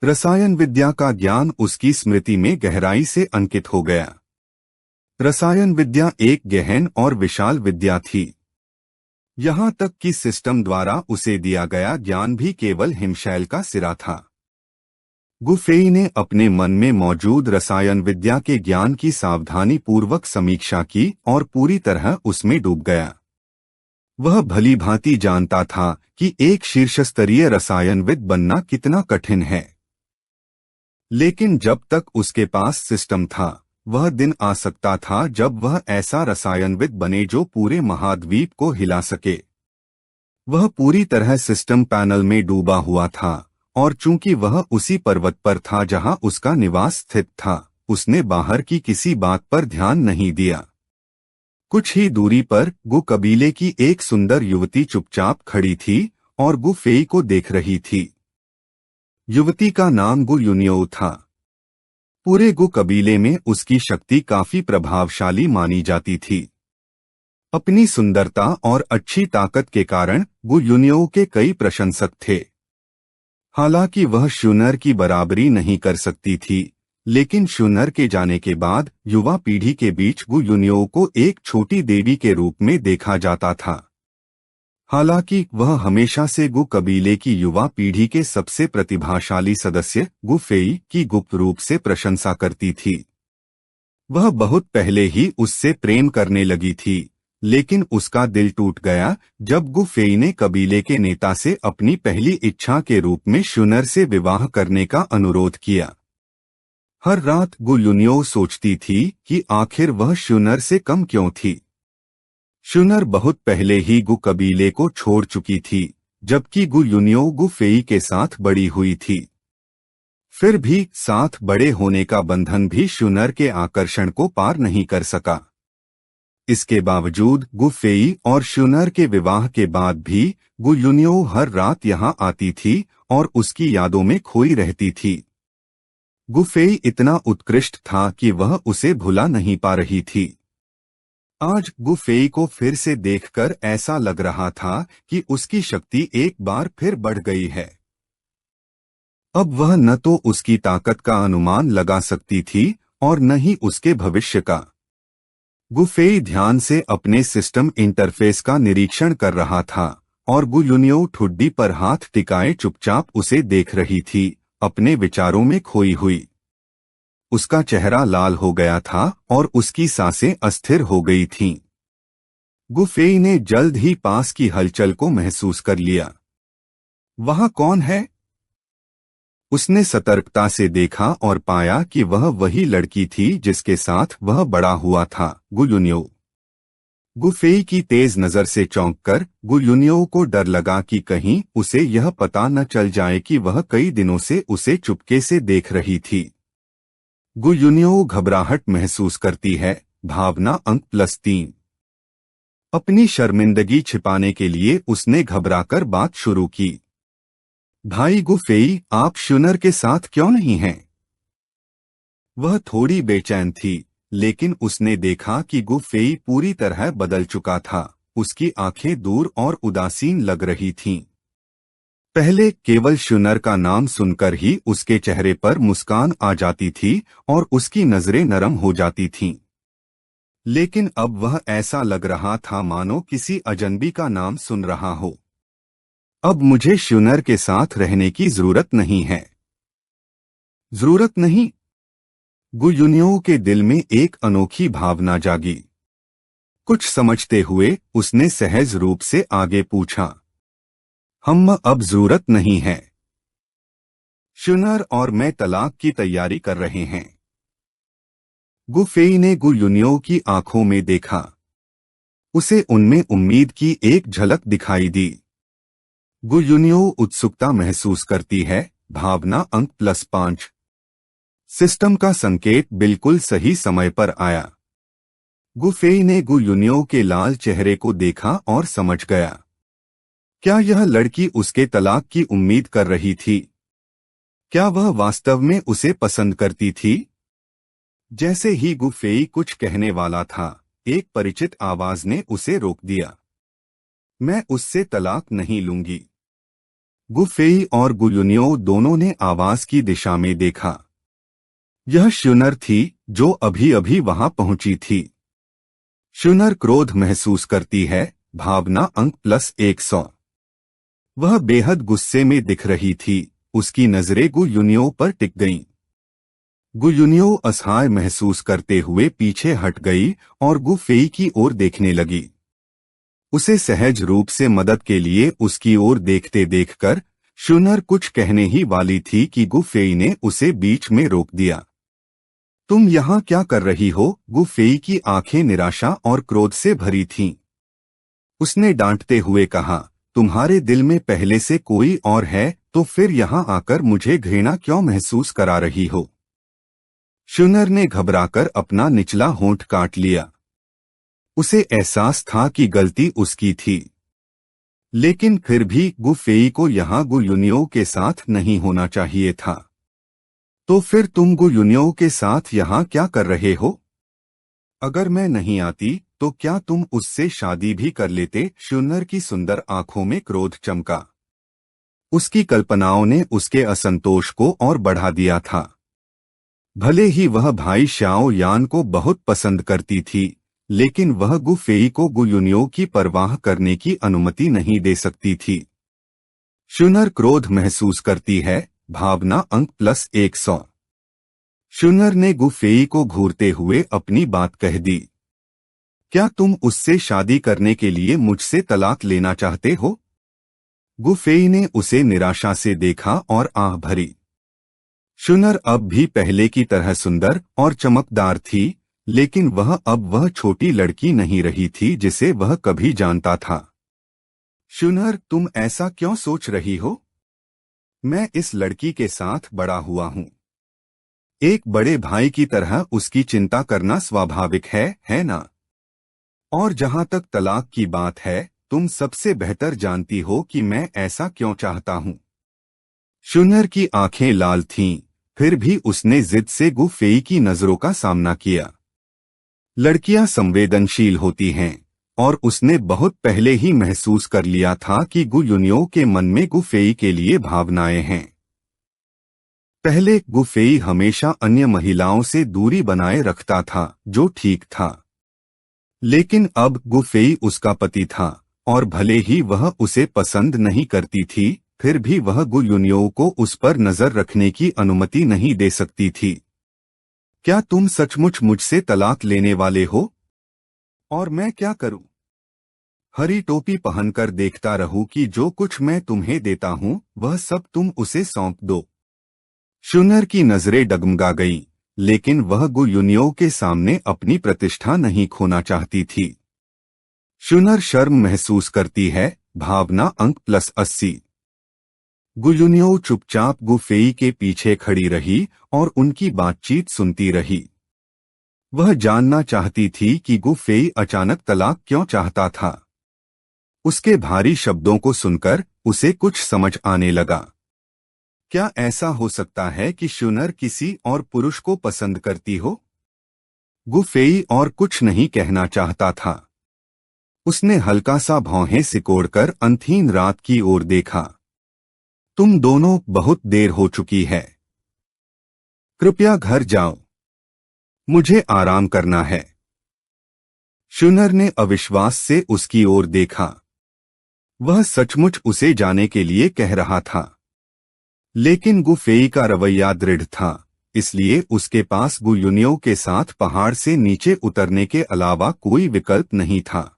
रसायन विद्या का ज्ञान उसकी स्मृति में गहराई से अंकित हो गया। रसायन विद्या एक गहन और विशाल विद्या थी। यहाँ तक कि सिस्टम द्वारा उसे दिया गया ज्ञान भी केवल हिमशैल का सिरा था। गु फेई ने अपने मन में मौजूद रसायन विद्या के ज्ञान की सावधानी पूर्वक समीक्षा की और पूरी तरह उसमें डूब गया। वह भली भांति जानता था कि एक शीर्षस्तरीय रसायनविद बनना कितना कठिन है, लेकिन जब तक उसके पास सिस्टम था, वह दिन आ सकता था जब वह ऐसा रसायनविद बने जो पूरे महाद्वीप को हिला सके। वह पूरी तरह सिस्टम पैनल में डूबा हुआ था, और चूंकि वह उसी पर्वत पर था जहां उसका निवास स्थित था, उसने बाहर की किसी बात पर ध्यान नहीं दिया। कुछ ही दूरी पर गु कबीले की एक सुंदर युवती चुपचाप खड़ी थी और गु फेई को देख रही थी। युवती का नाम गु यूनियो था। पूरे गु कबीले में उसकी शक्ति काफी प्रभावशाली मानी जाती थी। अपनी सुंदरता और अच्छी ताकत के कारण गु यूनियो के कई प्रशंसक थे। हालांकि वह शूनर की बराबरी नहीं कर सकती थी, लेकिन शूनर के जाने के बाद युवा पीढ़ी के बीच गु यूनियो को एक छोटी देवी के रूप में देखा जाता था। हालांकि वह हमेशा से गु कबीले की युवा पीढ़ी के सबसे प्रतिभाशाली सदस्य गु फेई की गुप्त रूप से प्रशंसा करती थी। वह बहुत पहले ही उससे प्रेम करने लगी थी, लेकिन उसका दिल टूट गया जब गु फेई ने कबीले के नेता से अपनी पहली इच्छा के रूप में शूनर से विवाह करने का अनुरोध किया। हर रात गु यूनियो सोचती थी कि आखिर वह शूनर से कम क्यों थी। शूनर बहुत पहले ही गु कबीले को छोड़ चुकी थी, जबकि गु यूनियो गु फेई के साथ बड़ी हुई थी। फिर भी साथ बड़े होने का बंधन भी शूनर के आकर्षण को पार नहीं कर सका। इसके बावजूद गु फेई और शूनर के विवाह के बाद भी गु यूनियो हर रात यहां आती थी और उसकी यादों में खोई रहती थी। गु फेई इतना उत्कृष्ट था कि वह उसे भुला नहीं पा रही थी। आज गु फेई को फिर से देखकर ऐसा लग रहा था कि उसकी शक्ति एक बार फिर बढ़ गई है। अब वह न तो उसकी ताकत का अनुमान लगा सकती थी और न ही उसके भविष्य का। गु फेई ध्यान से अपने सिस्टम इंटरफेस का निरीक्षण कर रहा था और गु यूनियो ठुड्डी पर हाथ टिकाए चुपचाप उसे देख रही थी, अपने विचारों में खोई हुई। उसका चेहरा लाल हो गया था और उसकी सांसें अस्थिर हो गई थीं। गु फेई ने जल्द ही पास की हलचल को महसूस कर लिया। वहां कौन है? उसने सतर्कता से देखा और पाया कि वह वही लड़की थी जिसके साथ वह बड़ा हुआ था, गु यूनियो। गु फेई की तेज नजर से चौंककर गु यूनियो को डर लगा कि कहीं उसे यह पता न चल जाए कि वह कई दिनों से उसे चुपके से देख रही थी। गु यूनियो घबराहट महसूस करती है। भावना अंक +3। अपनी शर्मिंदगी छिपाने के लिए उसने घबराकर बात शुरू की। भाई गु फेई, आप शूनर के साथ क्यों नहीं हैं? वह थोड़ी बेचैन थी, लेकिन उसने देखा कि गु फेई पूरी तरह बदल चुका था। उसकी आंखें दूर और उदासीन लग रही थीं। पहले केवल शूनर का नाम सुनकर ही उसके चेहरे पर मुस्कान आ जाती थी और उसकी नजरें नरम हो जाती थीं। लेकिन अब वह ऐसा लग रहा था मानो किसी अजनबी का नाम सुन रहा हो। अब मुझे शूनर के साथ रहने की जरूरत नहीं है। जरूरत नहीं? गु यूनियो के दिल में एक अनोखी भावना जागी। कुछ समझते हुए उसने सहज रूप से आगे पूछा, हम अब जरूरत नहीं है। शूनर और मैं तलाक की तैयारी कर रहे हैं। गु फेई ने गु यूनियो की आंखों में देखा। उसे उनमें उम्मीद की एक झलक दिखाई दी। गु यूनियो उत्सुकता महसूस करती है। भावना अंक +5। सिस्टम का संकेत बिल्कुल सही समय पर आया। गु फेई ने गु यूनियो के लाल चेहरे को देखा और समझ गया। क्या यह लड़की उसके तलाक की उम्मीद कर रही थी? क्या वह वास्तव में उसे पसंद करती थी? जैसे ही गु फेई कुछ कहने वाला था, एक परिचित आवाज ने उसे रोक दिया। मैं उससे तलाक नहीं लूंगी। गु फेई और गु यूनियो दोनों ने आवाज की दिशा में देखा। यह शूनर थी जो अभी अभी वहां पहुंची थी। शूनर क्रोध महसूस करती है। भावना अंक +100। वह बेहद गुस्से में दिख रही थी। उसकी नजरें गु यूनियो पर टिक गईं। गु यूनियो असहाय महसूस करते हुए पीछे हट गई और गु फेई की ओर देखने लगी। उसे सहज रूप से मदद के लिए उसकी ओर देखते देखकर शूनर कुछ कहने ही वाली थी कि गु फेई ने उसे बीच में रोक दिया। तुम यहाँ क्या कर रही हो? गु फेई की आंखें निराशा और क्रोध से भरी थीं। उसने डांटते हुए कहा, तुम्हारे दिल में पहले से कोई और है, तो फिर यहाँ आकर मुझे घृणा क्यों महसूस करा रही हो? शुनर ने घबराकर अपना निचला होंठ काट लिया। उसे एहसास था कि गलती उसकी थी, लेकिन फिर भी गु फेई को यहाँ गु युनियो के साथ नहीं होना चाहिए था। तो फिर तुम गु युनियो के साथ यहाँ क्या कर रहे हो? अगर मैं नहीं आती तो क्या तुम उससे शादी भी कर लेते? शुनर की सुंदर आंखों में क्रोध चमका। उसकी कल्पनाओं ने उसके असंतोष को और बढ़ा दिया था। भले ही वह भाई श्याओ यान को बहुत पसंद करती थी, लेकिन वह गु फेई को गु युनियो की परवाह करने की अनुमति नहीं दे सकती थी। शुनर क्रोध महसूस करती है। भावना अंक +100। शुनर ने गु फेई को घूरते हुए अपनी बात कह दी। क्या तुम उससे शादी करने के लिए मुझसे तलाक लेना चाहते हो? गु फेई ने उसे निराशा से देखा और आह भरी। शुनर अब भी पहले की तरह सुंदर और चमकदार थी, लेकिन वह छोटी लड़की नहीं रही थी जिसे वह कभी जानता था। शुनर, तुम ऐसा क्यों सोच रही हो? मैं इस लड़की के साथ बड़ा हुआ हूँ। एक बड़े भाई की तरह उसकी चिंता करना स्वाभाविक है ना? और जहां तक तलाक की बात है, तुम सबसे बेहतर जानती हो कि मैं ऐसा क्यों चाहता हूँ। शुनर की आंखें लाल थीं, फिर भी उसने जिद से गु फेई की नजरों का सामना किया। लड़कियां संवेदनशील होती हैं, और उसने बहुत पहले ही महसूस कर लिया था कि गु युनियो के मन में गु फेई के लिए भावनाएं हैं। पहले गु फेई हमेशा अन्य महिलाओं से दूरी बनाए रखता था, जो ठीक था। लेकिन अब गु फेई उसका पति था, और भले ही वह उसे पसंद नहीं करती थी, फिर भी वह गु युनियो को उस पर नजर रखने की अनुमति नहीं दे सकती थी। क्या तुम सचमुच मुझसे तलाक लेने वाले हो? और मैं क्या करूं? हरी टोपी पहनकर देखता रहूं कि जो कुछ मैं तुम्हें देता हूं वह सब तुम उसे सौंप दो। शुनर की नजरें डगमगा गईं, लेकिन वह गु युनियो के सामने अपनी प्रतिष्ठा नहीं खोना चाहती थी। शुनर शर्म महसूस करती है। भावना अंक +80। गु युनियो चुपचाप गु फेई के पीछे खड़ी रही और उनकी बातचीत सुनती रही। वह जानना चाहती थी कि गु फेई अचानक तलाक क्यों चाहता था। उसके भारी शब्दों को सुनकर उसे कुछ समझ आने लगा। क्या ऐसा हो सकता है कि शुनर किसी और पुरुष को पसंद करती हो? गु फेई और कुछ नहीं कहना चाहता था। उसने हल्का सा भौहें सिकोड़कर अंधीन रात की ओर देखा। तुम दोनों, बहुत देर हो चुकी है। कृपया घर जाओ। मुझे आराम करना है। शुनर ने अविश्वास से उसकी ओर देखा। वह सचमुच उसे जाने के लिए कह रहा था, लेकिन गु फेई का रवैया दृढ़ था, इसलिए उसके पास गु युनियो के साथ पहाड़ से नीचे उतरने के अलावा कोई विकल्प नहीं था।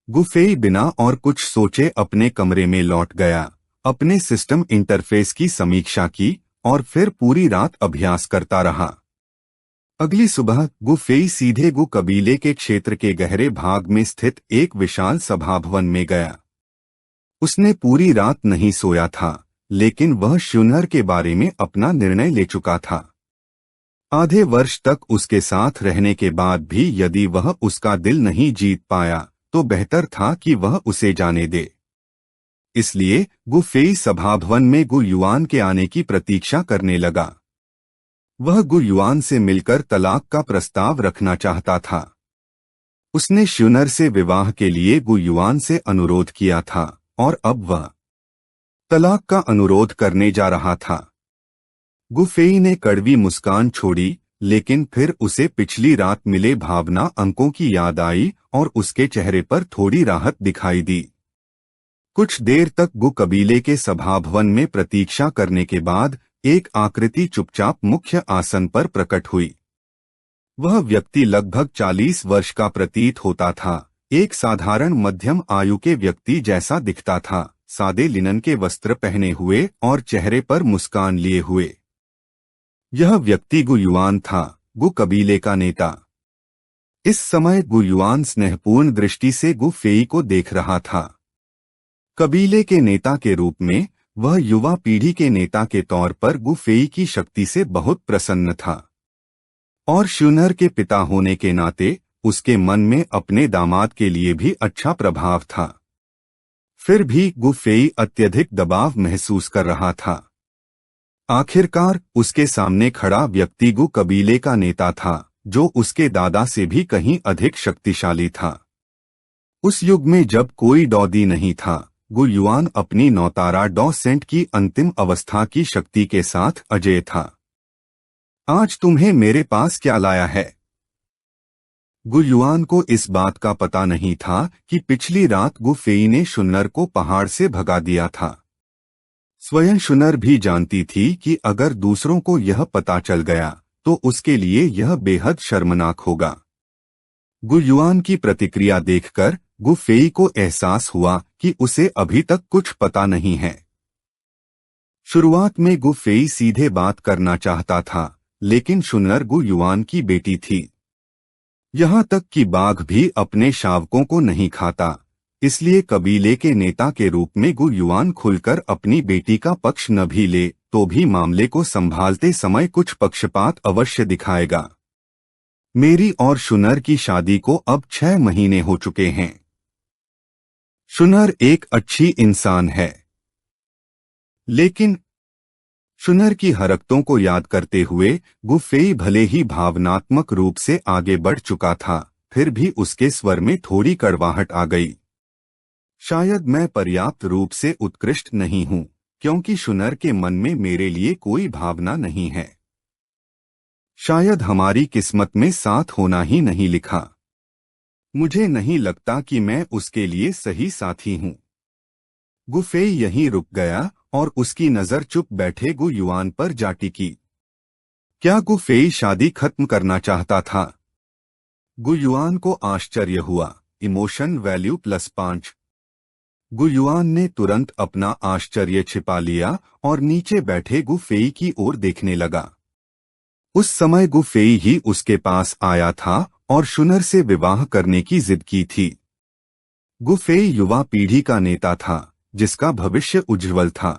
गु फेई बिना और कुछ सोचे अपने कमरे में लौट गया, अपने सिस्टम इंटरफेस की समीक्षा की और फिर पूरी रात अभ्यास करता रहा। अगली सुबह गु फेई सीधे गु कबीले के क्षेत्र के गहरे भाग में स्थित एक विशाल सभाभवन में गया। उसने पूरी रात नहीं सोया था, लेकिन वह शुनर के बारे में अपना निर्णय ले चुका था। आधे वर्ष तक उसके साथ रहने के बाद भी यदि वह उसका दिल नहीं जीत पाया, तो बेहतर था कि वह उसे जाने दे। इसलिए गु फेई सभाभवन में गु युआन के आने की प्रतीक्षा करने लगा। वह गु युआन से मिलकर तलाक का प्रस्ताव रखना चाहता था। उसने शुनर से विवाह के लिए गु युआन से अनुरोध किया था, और अब वह तलाक का अनुरोध करने जा रहा था। गु फेई ने कड़वी मुस्कान छोड़ी, लेकिन फिर उसे पिछली रात मिले भावना अंकों की याद आई और उसके चेहरे पर थोड़ी राहत दिखाई दी। कुछ देर तक गु कबीले के सभाभवन में प्रतीक्षा करने के बाद एक आकृति चुपचाप मुख्य आसन पर प्रकट हुई। वह व्यक्ति लगभग 40 वर्ष का प्रतीत होता था। एक साधारण मध्यम आयु के व्यक्ति जैसा दिखता था, सादे लिनन के वस्त्र पहने हुए और चेहरे पर मुस्कान लिए हुए। यह व्यक्ति गु युआन था, गु कबीले का नेता। इस समय गु युआन स्नेहपूर्ण दृष्टि से गु फेई को देख रहा था। कबीले के नेता के रूप में वह युवा पीढ़ी के नेता के तौर पर गु फेई की शक्ति से बहुत प्रसन्न था, और शूनर के पिता होने के नाते उसके मन में अपने दामाद के लिए भी अच्छा प्रभाव था। फिर भी गु फेई अत्यधिक दबाव महसूस कर रहा था। आखिरकार उसके सामने खड़ा व्यक्ति गु कबीले का नेता था, जो उसके दादा से भी कहीं अधिक शक्तिशाली था। उस युग में जब कोई डॉदी नहीं था, गु युआन अपनी नौतारा डॉ सेंट की अंतिम अवस्था की शक्ति के साथ अजेय था। आज तुम्हें मेरे पास क्या लाया है? गु युआन को इस बात का पता नहीं था कि पिछली रात गु फेई ने शुनर को पहाड़ से भगा दिया था। स्वयं शुनर भी जानती थी कि अगर दूसरों को यह पता चल गया तो उसके लिए यह बेहद शर्मनाक होगा। गु युआन की प्रतिक्रिया देखकर गु फेई को एहसास हुआ कि उसे अभी तक कुछ पता नहीं है। शुरुआत में गु फेई सीधे बात करना चाहता था, लेकिन शुनर गु युआन की बेटी थी। यहाँ तक कि बाघ भी अपने शावकों को नहीं खाता, इसलिए कबीले के नेता के रूप में गु युआन खुलकर अपनी बेटी का पक्ष न भी ले तो भी मामले को संभालते समय कुछ पक्षपात अवश्य दिखाएगा। मेरी और शुनर की शादी को अब 6 महीने हो चुके हैं। शुनर एक अच्छी इंसान है, लेकिन शुनर की हरकतों को याद करते हुए गु फेई भले ही भावनात्मक रूप से आगे बढ़ चुका था, फिर भी उसके स्वर में थोड़ी कड़वाहट आ गई। शायद मैं पर्याप्त रूप से उत्कृष्ट नहीं हूं, क्योंकि शुनर के मन में मेरे लिए कोई भावना नहीं है। शायद हमारी किस्मत में साथ होना ही नहीं लिखा। मुझे नहीं लगता कि मैं उसके लिए सही साथी हूं। गु फेई यहीं रुक गया और उसकी नजर चुप बैठे गु युआन पर जा टिकी। क्या गु फेई शादी खत्म करना चाहता था? गु युआन को आश्चर्य हुआ। Emotion value +5। गु युआन ने तुरंत अपना आश्चर्य छिपा लिया और नीचे बैठे गु फेई की ओर देखने लगा। उस समय गु फेई ही उसके पास आया था और शुनर से विवाह करने की जिद की थी। गु फेई युवा पीढ़ी का नेता था, जिसका भविष्य उज्ज्वल था।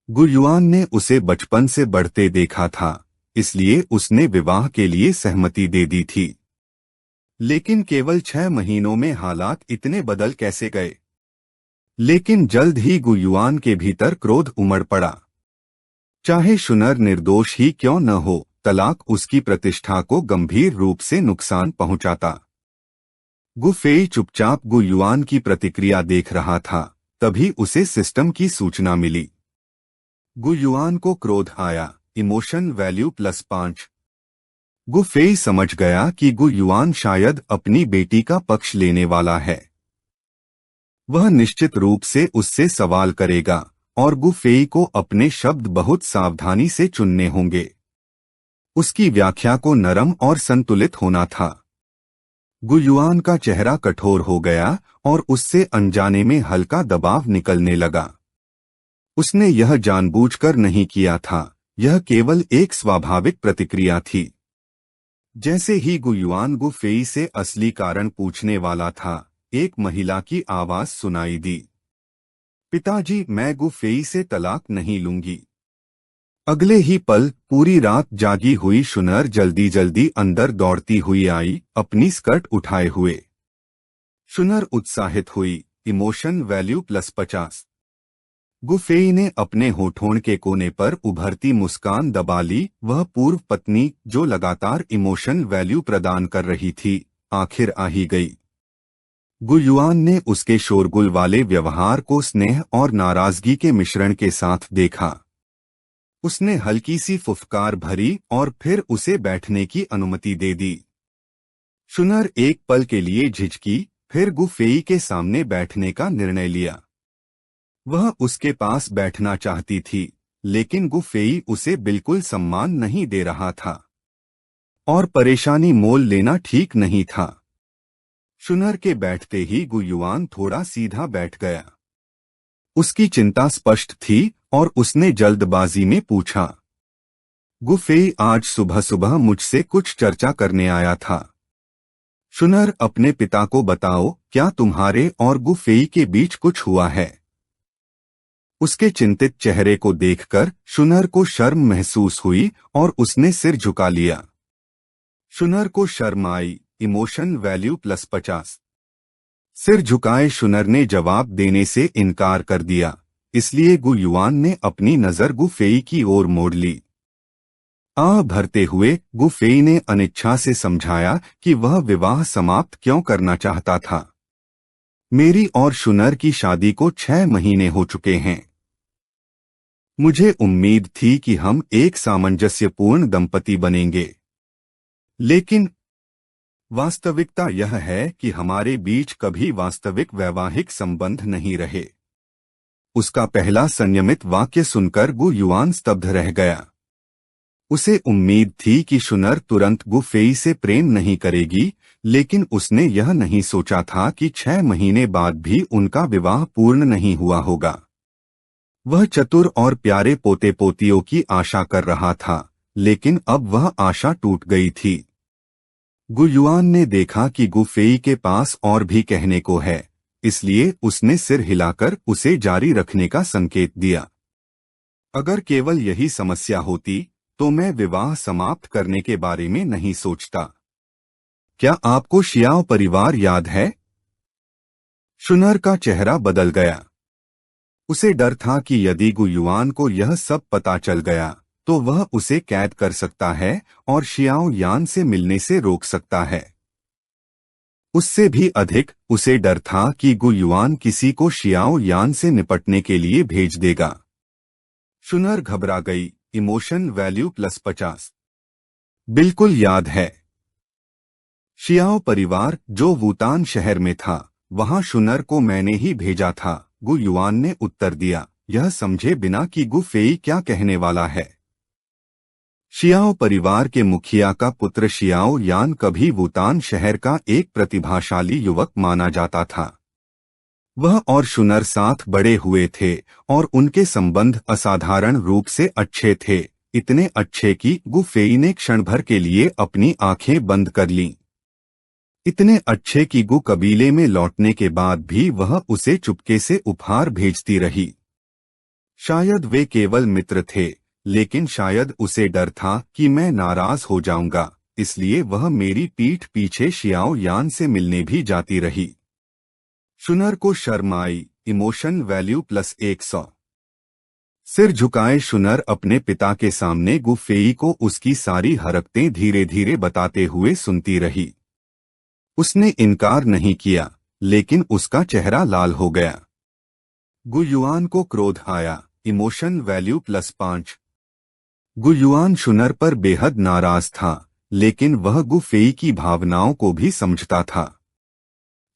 गु युआन ने उसे बचपन से बढ़ते देखा था, इसलिए उसने विवाह के लिए सहमति दे दी थी। लेकिन केवल 6 महीनों में हालात इतने बदल कैसे गए? लेकिन जल्द ही गु युआन के भीतर क्रोध उमड़ पड़ा। चाहे शुनर निर्दोष ही क्यों न हो, तलाक उसकी प्रतिष्ठा को गंभीर रूप से नुकसान पहुंचाता। गु फेई चुपचाप गु युआन की प्रतिक्रिया देख रहा था, तभी उसे सिस्टम की सूचना मिली। गु युआन को क्रोध आया। Emotion value +5। गु फेई समझ गया कि गु युआन शायद अपनी बेटी का पक्ष लेने वाला है। वह निश्चित रूप से उससे सवाल करेगा और गु फेई को अपने शब्द बहुत सावधानी से चुनने होंगे। उसकी व्याख्या को नरम और संतुलित होना था। गु युआन का चेहरा कठोर हो गया और उससे अनजाने में हल्का दबाव निकलने लगा। उसने यह जानबूझकर नहीं किया था, यह केवल एक स्वाभाविक प्रतिक्रिया थी। जैसे ही गु युआन गु फेई से असली कारण पूछने वाला था, एक महिला की आवाज सुनाई दी। पिताजी, मैं गु फेई से तलाक नहीं लूंगी। अगले ही पल पूरी रात जागी हुई शुनर जल्दी जल्दी अंदर दौड़ती हुई आई, अपनी स्कर्ट उठाए हुए। शुनर उत्साहित हुई। Emotion value +50। गु फेई ने अपने होठों के कोने पर उभरती मुस्कान दबा ली। वह पूर्व पत्नी, जो लगातार इमोशन वैल्यू प्रदान कर रही थी, आखिर आ ही गई। गु युआन ने उसके शोरगुल वाले व्यवहार को स्नेह और नाराजगी के मिश्रण के साथ देखा। उसने हल्की सी फुफकार भरी और फिर उसे बैठने की अनुमति दे दी। शुनर एक पल के लिए झिझकी, फिर गु फेई के सामने बैठने का निर्णय लिया। वह उसके पास बैठना चाहती थी, लेकिन गु फेई उसे बिल्कुल सम्मान नहीं दे रहा था और परेशानी मोल लेना ठीक नहीं था। शुनर के बैठते ही गु युआन थोड़ा सीधा बैठ गया। उसकी चिंता स्पष्ट थी और उसने जल्दबाजी में पूछा, गुफेई आज सुबह सुबह मुझसे कुछ चर्चा करने आया था। शुनर, अपने पिता को बताओ, क्या तुम्हारे और गुफेई के बीच कुछ हुआ है? उसके चिंतित चेहरे को देखकर शुनर को शर्म महसूस हुई और उसने सिर झुका लिया। शुनर को शर्म आई। Emotion value +50। सिर झुकाए शुनर ने जवाब देने से इनकार कर दिया, इसलिए गु युआन ने अपनी नजर गुफेई की ओर मोड़ ली। आह भरते हुए गुफेई ने अनिच्छा से समझाया कि वह विवाह समाप्त क्यों करना चाहता था। मेरी और शुनर की शादी को 6 महीने हो चुके हैं। मुझे उम्मीद थी कि हम एक सामंजस्यपूर्ण दंपति बनेंगे, लेकिन वास्तविकता यह है कि हमारे बीच कभी वास्तविक वैवाहिक संबंध नहीं रहे। उसका पहला संयमित वाक्य सुनकर गु युआन स्तब्ध रह गया। उसे उम्मीद थी कि शुनर तुरंत गुफेई से प्रेम नहीं करेगी, लेकिन उसने यह नहीं सोचा था कि 6 महीने बाद भी उनका विवाह पूर्ण नहीं हुआ होगा। वह चतुर और प्यारे पोते पोतियों की आशा कर रहा था, लेकिन अब वह आशा टूट गई थी। गु युआन ने देखा कि गुफेई के पास और भी कहने को है, इसलिए उसने सिर हिलाकर उसे जारी रखने का संकेत दिया। अगर केवल यही समस्या होती तो मैं विवाह समाप्त करने के बारे में नहीं सोचता। क्या आपको शियाओ परिवार याद है? शुनर का चेहरा बदल गया। उसे डर था कि यदि गु युआन को यह सब पता चल गया तो वह उसे कैद कर सकता है और शियाओ यान से मिलने से रोक सकता है। उससे भी अधिक उसे डर था कि गु युआन किसी को शियाओ यान से निपटने के लिए भेज देगा। शुनर घबरा गई। Emotion value +50। बिल्कुल याद है। शियाओ परिवार जो वूतान शहर में था, वहां शुनर को मैंने ही भेजा था, गु युआन ने उत्तर दिया, यह समझे बिना कि गुफेई क्या कहने वाला है। शियाओ परिवार के मुखिया का पुत्र शियाओ यान कभी वूतान शहर का एक प्रतिभाशाली युवक माना जाता था। वह और शुनर साथ बड़े हुए थे और उनके संबंध असाधारण रूप से अच्छे थे, इतने अच्छे कि गुफेई ने क्षण भर के लिए अपनी आंखें बंद कर लीं। इतने अच्छे कि गु कबीले में लौटने के बाद भी वह उसे चुपके से उपहार भेजती रही। शायद वे केवल मित्र थे, लेकिन शायद उसे डर था कि मैं नाराज हो जाऊंगा, इसलिए वह मेरी पीठ पीछे शियाओ यान से मिलने भी जाती रही। शुनर को शर्म आई। Emotion value +100। सिर झुकाए शुनर अपने पिता के सामने गुफेई को उसकी सारी हरकतें धीरे धीरे बताते हुए सुनती रही। उसने इनकार नहीं किया, लेकिन उसका चेहरा लाल हो गया। गु युआन को क्रोध आया। Emotion value +5। गु युआन शुनर पर बेहद नाराज था, लेकिन वह गुफेई की भावनाओं को भी समझता था।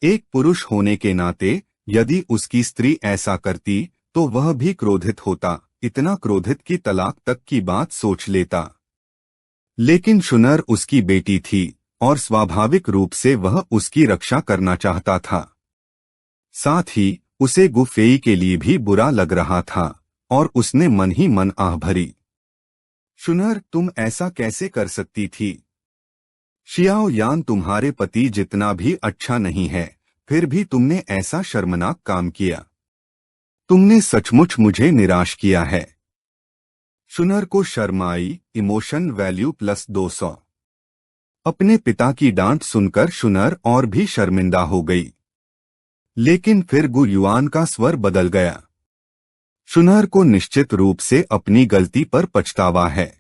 एक पुरुष होने के नाते यदि उसकी स्त्री ऐसा करती तो वह भी क्रोधित होता, इतना क्रोधित कि तलाक तक की बात सोच लेता। लेकिन शुनर उसकी बेटी थी और स्वाभाविक रूप से वह उसकी रक्षा करना चाहता था। साथ ही उसे गुफेई के लिए भी बुरा लग रहा था और उसने मन ही मन आह भरी। शुनर, तुम ऐसा कैसे कर सकती थी? शियाओ यान तुम्हारे पति जितना भी अच्छा नहीं है, फिर भी तुमने ऐसा शर्मनाक काम किया। तुमने सचमुच मुझे निराश किया है। शुनर को शर्म आई। Emotion value +200। अपने पिता की डांट सुनकर शुनर और भी शर्मिंदा हो गई, लेकिन फिर गु युआन का स्वर बदल गया। शुनर को निश्चित रूप से अपनी गलती पर पछतावा है।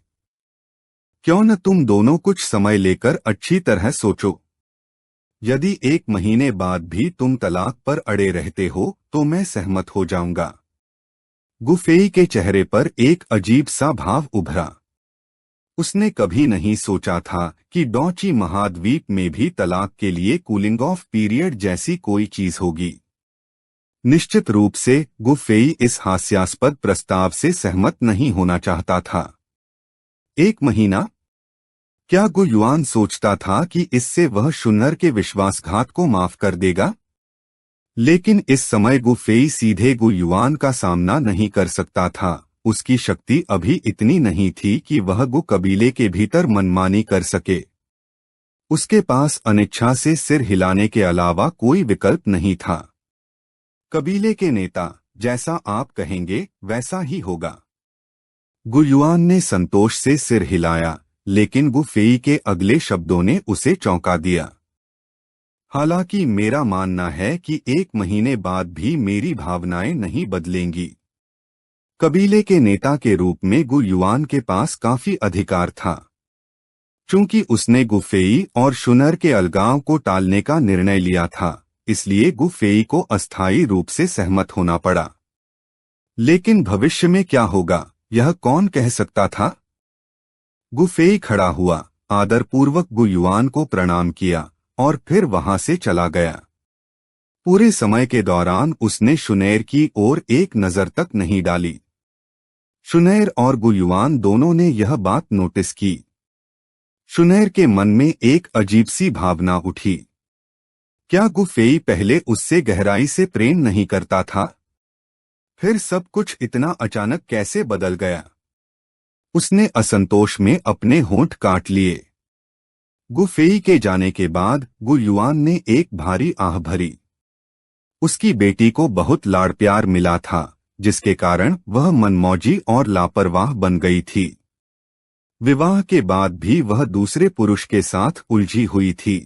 क्यों न तुम दोनों कुछ समय लेकर अच्छी तरह सोचो। यदि 1 महीने बाद भी तुम तलाक पर अड़े रहते हो तो मैं सहमत हो जाऊंगा। गुफेई के चेहरे पर एक अजीब सा भाव उभरा। उसने कभी नहीं सोचा था कि डोची महाद्वीप में भी तलाक के लिए कूलिंग ऑफ पीरियड जैसी कोई चीज होगी। निश्चित रूप से गुफेई इस हास्यास्पद प्रस्ताव से सहमत नहीं होना चाहता था। 1 महीना? क्या गु युआन सोचता था कि इससे वह शुनर के विश्वासघात को माफ कर देगा? लेकिन इस समय गुफेई सीधे गु युआन का सामना नहीं कर सकता था उसकी शक्ति अभी इतनी नहीं थी कि वह गु कबीले के भीतर मनमानी कर सके। उसके पास अनिच्छा से सिर हिलाने के अलावा कोई विकल्प नहीं था। कबीले के नेता, जैसा आप कहेंगे वैसा ही होगा। गुयुआन ने संतोष से सिर हिलाया, लेकिन गु फेई के अगले शब्दों ने उसे चौंका दिया। हालांकि मेरा मानना है कि 1 महीने बाद भी मेरी भावनाएं नहीं बदलेंगी। कबीले के नेता के रूप में गु युआन के पास काफी अधिकार था। चूंकि उसने गु फेई और शुनर के अलगाव को टालने का निर्णय लिया था, इसलिए गु फेई को अस्थायी रूप से सहमत होना पड़ा। लेकिन भविष्य में क्या होगा, यह कौन कह सकता था। गु फेई खड़ा हुआ, आदरपूर्वक गु युआन को प्रणाम किया और फिर वहां से चला गया। पूरे समय के दौरान उसने शुनैर की ओर एक नजर तक नहीं डाली। शुनैर और गु युआन दोनों ने यह बात नोटिस की। शुनैर के मन में एक अजीब सी भावना उठी। क्या गु फेई पहले उससे गहराई से प्रेम नहीं करता था? फिर सब कुछ इतना अचानक कैसे बदल गया? उसने असंतोष में अपने होंठ काट लिए। गु फेई के जाने के बाद गु युआन ने एक भारी आह भरी। उसकी बेटी को बहुत लाड़ प्यार मिला था, जिसके कारण वह मनमौजी और लापरवाह बन गई थी। विवाह के बाद भी वह दूसरे पुरुष के साथ उलझी हुई थी।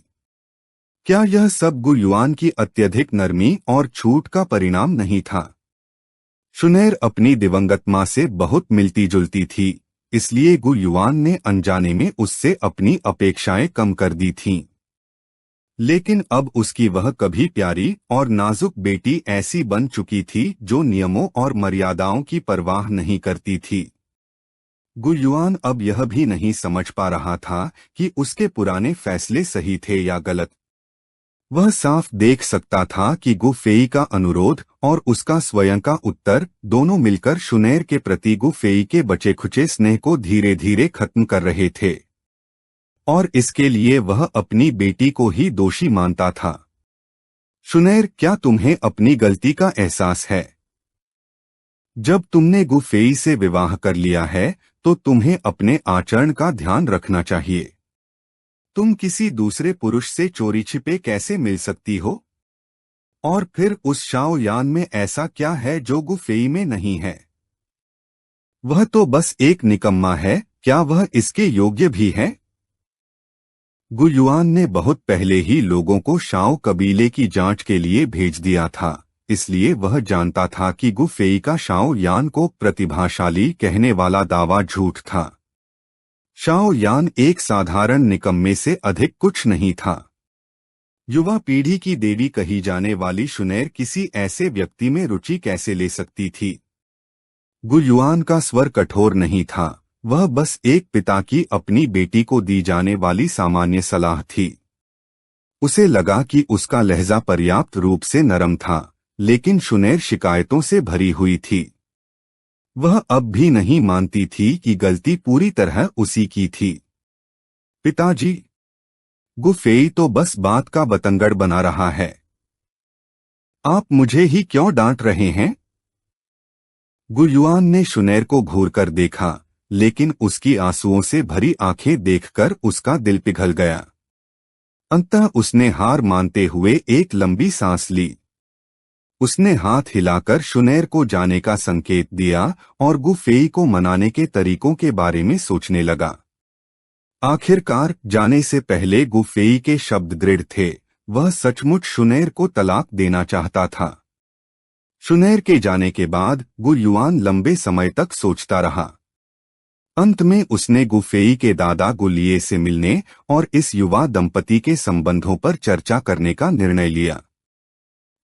क्या यह सब गु युआन की अत्यधिक नरमी और छूट का परिणाम नहीं था? शुनैर अपनी दिवंगत मां से बहुत मिलती जुलती थी, इसलिए गु युआन ने अनजाने में उससे अपनी अपेक्षाएं कम कर दी थीं। लेकिन अब उसकी वह कभी प्यारी और नाजुक बेटी ऐसी बन चुकी थी जो नियमों और मर्यादाओं की परवाह नहीं करती थी। गु युआन अब यह भी नहीं समझ पा रहा था कि उसके पुराने फैसले सही थे या गलत। वह साफ देख सकता था कि गु फेई का अनुरोध और उसका स्वयं का उत्तर दोनों मिलकर शुनैर के प्रति गु फेई के बचे खुचे स्नेह को धीरे धीरे खत्म कर रहे थे, और इसके लिए वह अपनी बेटी को ही दोषी मानता था। शुनैर, क्या तुम्हें अपनी गलती का एहसास है? जब तुमने गु फेई से विवाह कर लिया है तो तुम्हें अपने आचरण का ध्यान रखना चाहिए। तुम किसी दूसरे पुरुष से चोरी छिपे कैसे मिल सकती हो? और फिर उस शाओ यान में ऐसा क्या है जो गु फेई में नहीं है? वह तो बस एक निकम्मा है, क्या वह इसके योग्य भी है? गु युआन ने बहुत पहले ही लोगों को शाओ कबीले की जांच के लिए भेज दिया था, इसलिए वह जानता था कि गु फेई का शाओ यान को प्रतिभाशाली कहने वाला दावा झूठ था। शाओ यान एक साधारण निकम्मे से अधिक कुछ नहीं था। युवा पीढ़ी की देवी कही जाने वाली शुनैर किसी ऐसे व्यक्ति में रुचि कैसे ले सकती थी? गु युआन का स्वर कठोर नहीं था, वह बस एक पिता की अपनी बेटी को दी जाने वाली सामान्य सलाह थी। उसे लगा कि उसका लहजा पर्याप्त रूप से नरम था, लेकिन शुनैर शिकायतों से भरी हुई थी। वह अब भी नहीं मानती थी कि गलती पूरी तरह उसी की थी। पिताजी, गु फेई तो बस बात का बतंगड़ बना रहा है। आप मुझे ही क्यों डांट रहे हैं? गु युआन ने शुनैर को घूर कर देखा, लेकिन उसकी आंसुओं से भरी आंखें देखकर उसका दिल पिघल गया। अंततः उसने हार मानते हुए एक लंबी सांस ली। उसने हाथ हिलाकर शुनैर को जाने का संकेत दिया और गु फेई को मनाने के तरीकों के बारे में सोचने लगा। आखिरकार जाने से पहले गु फेई के शब्द दृढ़ थे, वह सचमुच शुनैर को तलाक देना चाहता था। शुनैर के जाने के बाद गु युआन लंबे समय तक सोचता रहा। अंत में उसने गु फेई के दादा गु लिए से मिलने और इस युवा दंपति के संबंधों पर चर्चा करने का निर्णय लिया।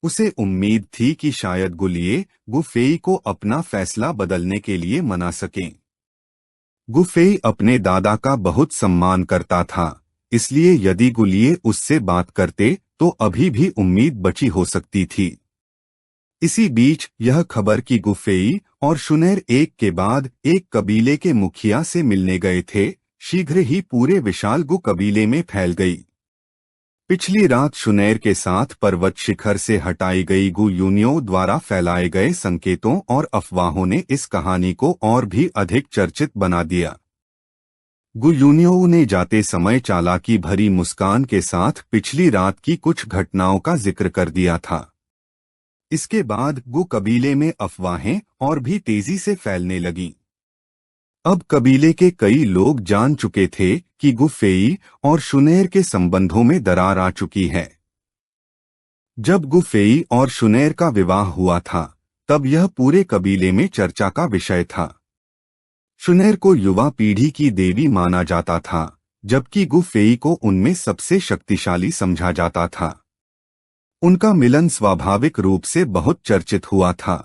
उसे उम्मीद थी कि शायद गु लिए गु फेई को अपना फैसला बदलने के लिए मना सकें। गु फेई अपने दादा का बहुत सम्मान करता था, इसलिए यदि गु लिए उससे बात करते तो अभी भी उम्मीद बची हो सकती थी। इसी बीच यह खबर कि गु फेई और शुनैर एक के बाद एक कबीले के मुखिया से मिलने गए थे, शीघ्र ही पूरे विशाल गु कबीले में फैल गई। पिछली रात शुनैर के साथ पर्वत शिखर से हटाई गई गु यूनियों द्वारा फैलाए गए संकेतों और अफवाहों ने इस कहानी को और भी अधिक चर्चित बना दिया। गु यूनियों ने जाते समय चालाकी भरी मुस्कान के साथ पिछली रात की कुछ घटनाओं का जिक्र कर दिया था। इसके बाद गु कबीले में अफवाहें और भी तेजी से फैलने लगीं। अब कबीले के कई लोग जान चुके थे कि गु फेई और शुनैर के संबंधों में दरार आ चुकी है। जब गु फेई और शुनैर का विवाह हुआ था तब यह पूरे कबीले में चर्चा का विषय था। शुनैर को युवा पीढ़ी की देवी माना जाता था, जबकि गु फेई को उनमें सबसे शक्तिशाली समझा जाता था। उनका मिलन स्वाभाविक रूप से बहुत चर्चित हुआ था,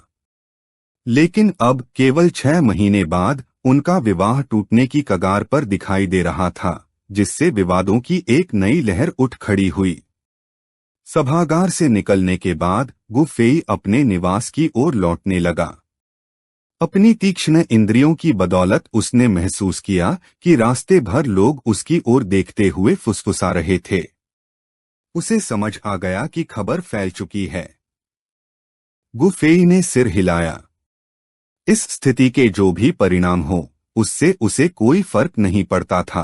लेकिन अब केवल 6 महीने बाद उनका विवाह टूटने की कगार पर दिखाई दे रहा था, जिससे विवादों की एक नई लहर उठ खड़ी हुई। सभागार से निकलने के बाद गु फेई अपने निवास की ओर लौटने लगा। अपनी तीक्ष्ण इंद्रियों की बदौलत उसने महसूस किया कि रास्ते भर लोग उसकी ओर देखते हुए फुसफुसा रहे थे। उसे समझ आ गया कि खबर फैल चुकी है। गु फेई ने सिर हिलाया। इस स्थिति के जो भी परिणाम हो, उससे उसे कोई फर्क नहीं पड़ता था।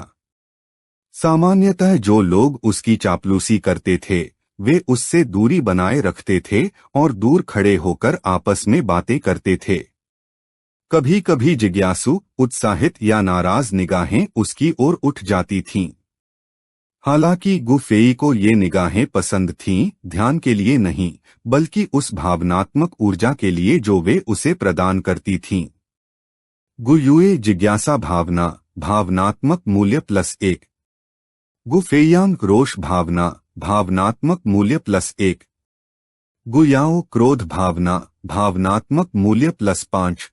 सामान्यतः जो लोग उसकी चापलूसी करते थे वे उससे दूरी बनाए रखते थे और दूर खड़े होकर आपस में बातें करते थे। कभी कभी जिज्ञासु, उत्साहित या नाराज निगाहें उसकी ओर उठ जाती थीं। हालांकि गु फेई को ये निगाहें पसंद थीं, ध्यान के लिए नहीं बल्कि उस भावनात्मक ऊर्जा के लिए जो वे उसे प्रदान करती थीं। गु युए जिज्ञासा भावना, भावनात्मक मूल्य +1। गु फेयांग रोष भावना, भावनात्मक मूल्य +1। गु याओ क्रोध भावना, भावनात्मक मूल्य +5।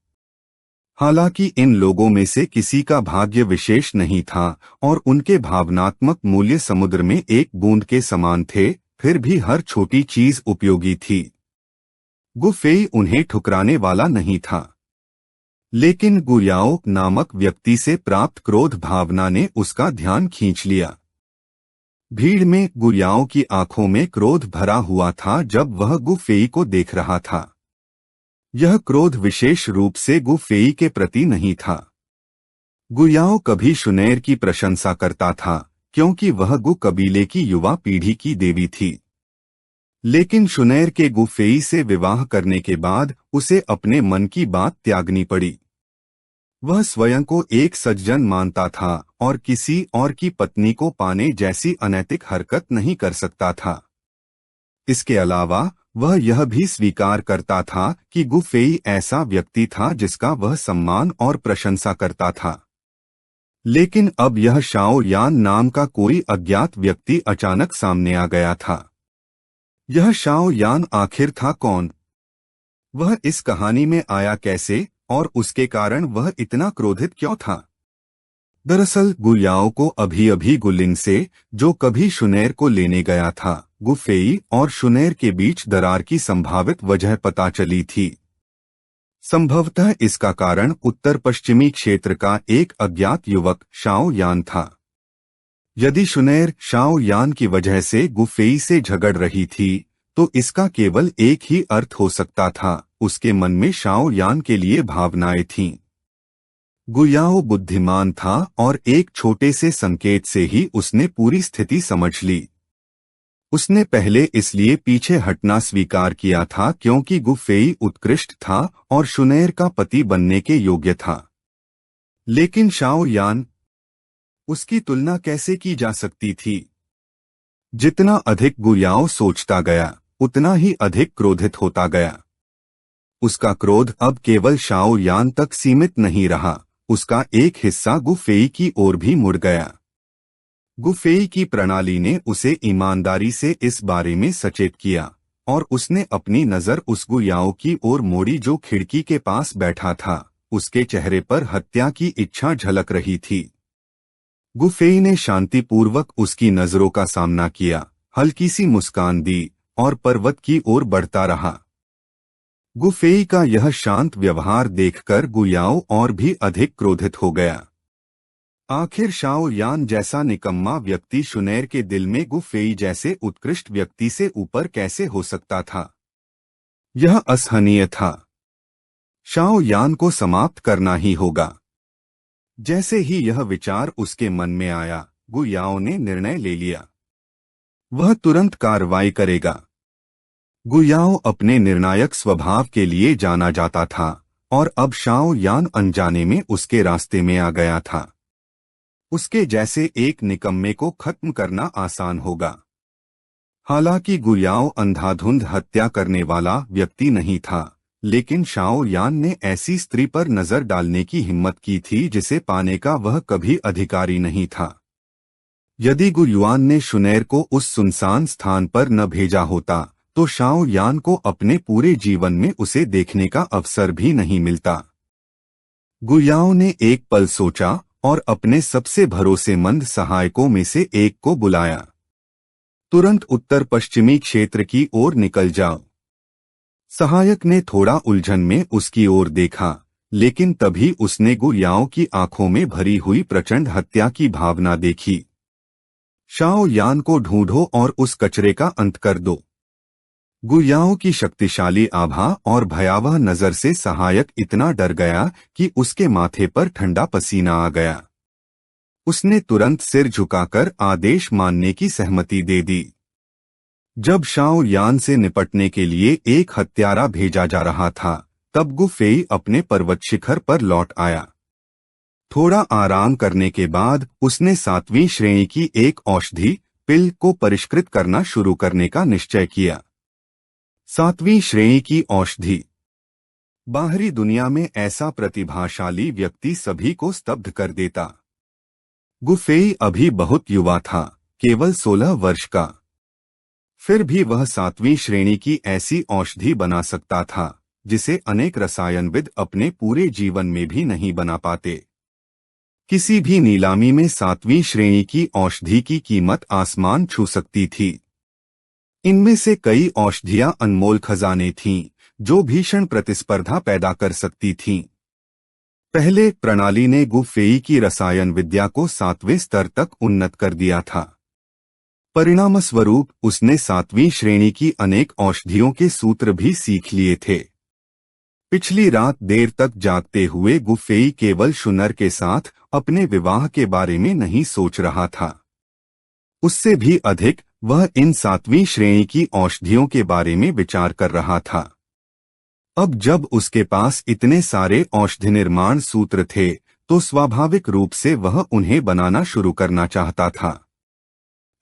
हालांकि इन लोगों में से किसी का भाग्य विशेष नहीं था और उनके भावनात्मक मूल्य समुद्र में एक बूंद के समान थे, फिर भी हर छोटी चीज उपयोगी थी। गु फेई उन्हें ठुकराने वाला नहीं था, लेकिन गु याओ नामक व्यक्ति से प्राप्त क्रोध भावना ने उसका ध्यान खींच लिया। भीड़ में गु याओ की आंखों में क्रोध भरा हुआ था जब वह गु फेई को देख रहा था। यह क्रोध विशेष रूप से गु फेई के प्रति नहीं था। गु याओ कभी शुनैर की प्रशंसा करता था क्योंकि वह गु कबीले की युवा पीढ़ी की देवी थी, लेकिन शुनैर के गु फेई से विवाह करने के बाद उसे अपने मन की बात त्यागनी पड़ी। वह स्वयं को एक सज्जन मानता था और किसी और की पत्नी को पाने जैसी अनैतिक हरकत नहीं कर सकता था। इसके अलावा वह यह भी स्वीकार करता था कि गु फेई ऐसा व्यक्ति था जिसका वह सम्मान और प्रशंसा करता था। लेकिन अब यह शाओ यान नाम का कोई अज्ञात व्यक्ति अचानक सामने आ गया था। यह शाओ यान आखिर था कौन? वह इस कहानी में आया कैसे और उसके कारण वह इतना क्रोधित क्यों था? दरअसल गु याओ को अभी अभी गुलिन से, जो कभी शुनैर को लेने गया था, गु फेई और शुनैर के बीच दरार की संभावित वजह पता चली थी। संभवतः इसका कारण उत्तर पश्चिमी क्षेत्र का एक अज्ञात युवक शाओ यान था। यदि शुनैर शाओ यान की वजह से गु फेई से झगड़ रही थी तो इसका केवल एक ही अर्थ हो सकता था, उसके मन में शाओ यान के लिए भावनाएं थीं। गु याओ बुद्धिमान था और एक छोटे से संकेत से ही उसने पूरी स्थिति समझ ली। उसने पहले इसलिए पीछे हटना स्वीकार किया था क्योंकि गु फेई उत्कृष्ट था और शुनैर का पति बनने के योग्य था। लेकिन शाओ यान, उसकी तुलना कैसे की जा सकती थी? जितना अधिक गु याओ सोचता गया उतना ही अधिक क्रोधित होता गया। उसका क्रोध अब केवल शाओ यान तक सीमित नहीं रहा, उसका एक हिस्सा गु फेई की ओर भी मुड़ गया। गु फेई की प्रणाली ने उसे ईमानदारी से इस बारे में सचेत किया और उसने अपनी नजर उस गु याओ की ओर मोड़ी जो खिड़की के पास बैठा था। उसके चेहरे पर हत्या की इच्छा झलक रही थी। गु फेई ने शांतिपूर्वक उसकी नजरों का सामना किया, हल्की सी मुस्कान दी और पर्वत की ओर बढ़ता रहा। गु फेई का यह शांत व्यवहार देखकर गु याओ और भी अधिक क्रोधित हो गया। आखिर शाओ यान जैसा निकम्मा व्यक्ति शुनैर के दिल में गु फेई जैसे उत्कृष्ट व्यक्ति से ऊपर कैसे हो सकता था? यह असहनीय था। शाओ यान को समाप्त करना ही होगा। जैसे ही यह विचार उसके मन में आया, गु याओ ने निर्णय ले लिया। वह तुरंत कार्रवाई करेगा। गु याओ अपने निर्णायक स्वभाव के लिए जाना जाता था और अब शाओ यान अनजाने में उसके रास्ते में आ गया था। उसके जैसे एक निकम्मे को खत्म करना आसान होगा। हालांकि गु याओ अंधाधुंध हत्या करने वाला व्यक्ति नहीं था, लेकिन शाओ यान ने ऐसी स्त्री पर नजर डालने की हिम्मत की थी जिसे पाने का वह कभी अधिकारी नहीं था। यदि गु युआन ने शुनैर को उस सुनसान स्थान पर न भेजा होता तो शाओ यान को अपने पूरे जीवन में उसे देखने का अवसर भी नहीं मिलता। गु याओ ने एक पल सोचा और अपने सबसे भरोसेमंद सहायकों में से एक को बुलाया। तुरंत उत्तर पश्चिमी क्षेत्र की ओर निकल जाओ। सहायक ने थोड़ा उलझन में उसकी ओर देखा, लेकिन तभी उसने गु याओ की आंखों में भरी हुई प्रचंड हत्या की भावना देखी। शाओ यान को ढूंढो और उस कचरे का अंत कर दो। गु याओ की शक्तिशाली आभा और भयावह नजर से सहायक इतना डर गया कि उसके माथे पर ठंडा पसीना आ गया। उसने तुरंत सिर झुकाकर आदेश मानने की सहमति दे दी। जब शाओ यान से निपटने के लिए एक हत्यारा भेजा जा रहा था, तब गु फेई अपने पर्वत शिखर पर लौट आया। थोड़ा आराम करने के बाद उसने 7वीं श्रेणी की एक औषधि पिल को परिष्कृत करना शुरू करने का निश्चय किया। 7वीं श्रेणी की औषधि। बाहरी दुनिया में ऐसा प्रतिभाशाली व्यक्ति सभी को स्तब्ध कर देता। गु फेई अभी बहुत युवा था, केवल 16 वर्ष का। फिर भी वह 7वीं श्रेणी की ऐसी औषधि बना सकता था जिसे अनेक रसायनविद अपने पूरे जीवन में भी नहीं बना पाते। किसी भी नीलामी में 7वीं श्रेणी की औषधि की कीमत आसमान छू सकती थी। इनमें से कई औषधियां अनमोल खजाने थीं, जो भीषण प्रतिस्पर्धा पैदा कर सकती थीं। पहले प्रणाली ने गु फेई की रसायन विद्या को 7वें स्तर तक उन्नत कर दिया था। परिणामस्वरूप उसने 7वीं श्रेणी की अनेक औषधियों के सूत्र भी सीख लिए थे। पिछली रात देर तक जागते हुए गु फेई केवल शुनर के साथ अपने विवाह के बारे में नहीं सोच रहा था। उससे भी अधिक वह इन 7वीं श्रेणी की औषधियों के बारे में विचार कर रहा था। अब जब उसके पास इतने सारे औषधि निर्माण सूत्र थे तो स्वाभाविक रूप से वह उन्हें बनाना शुरू करना चाहता था।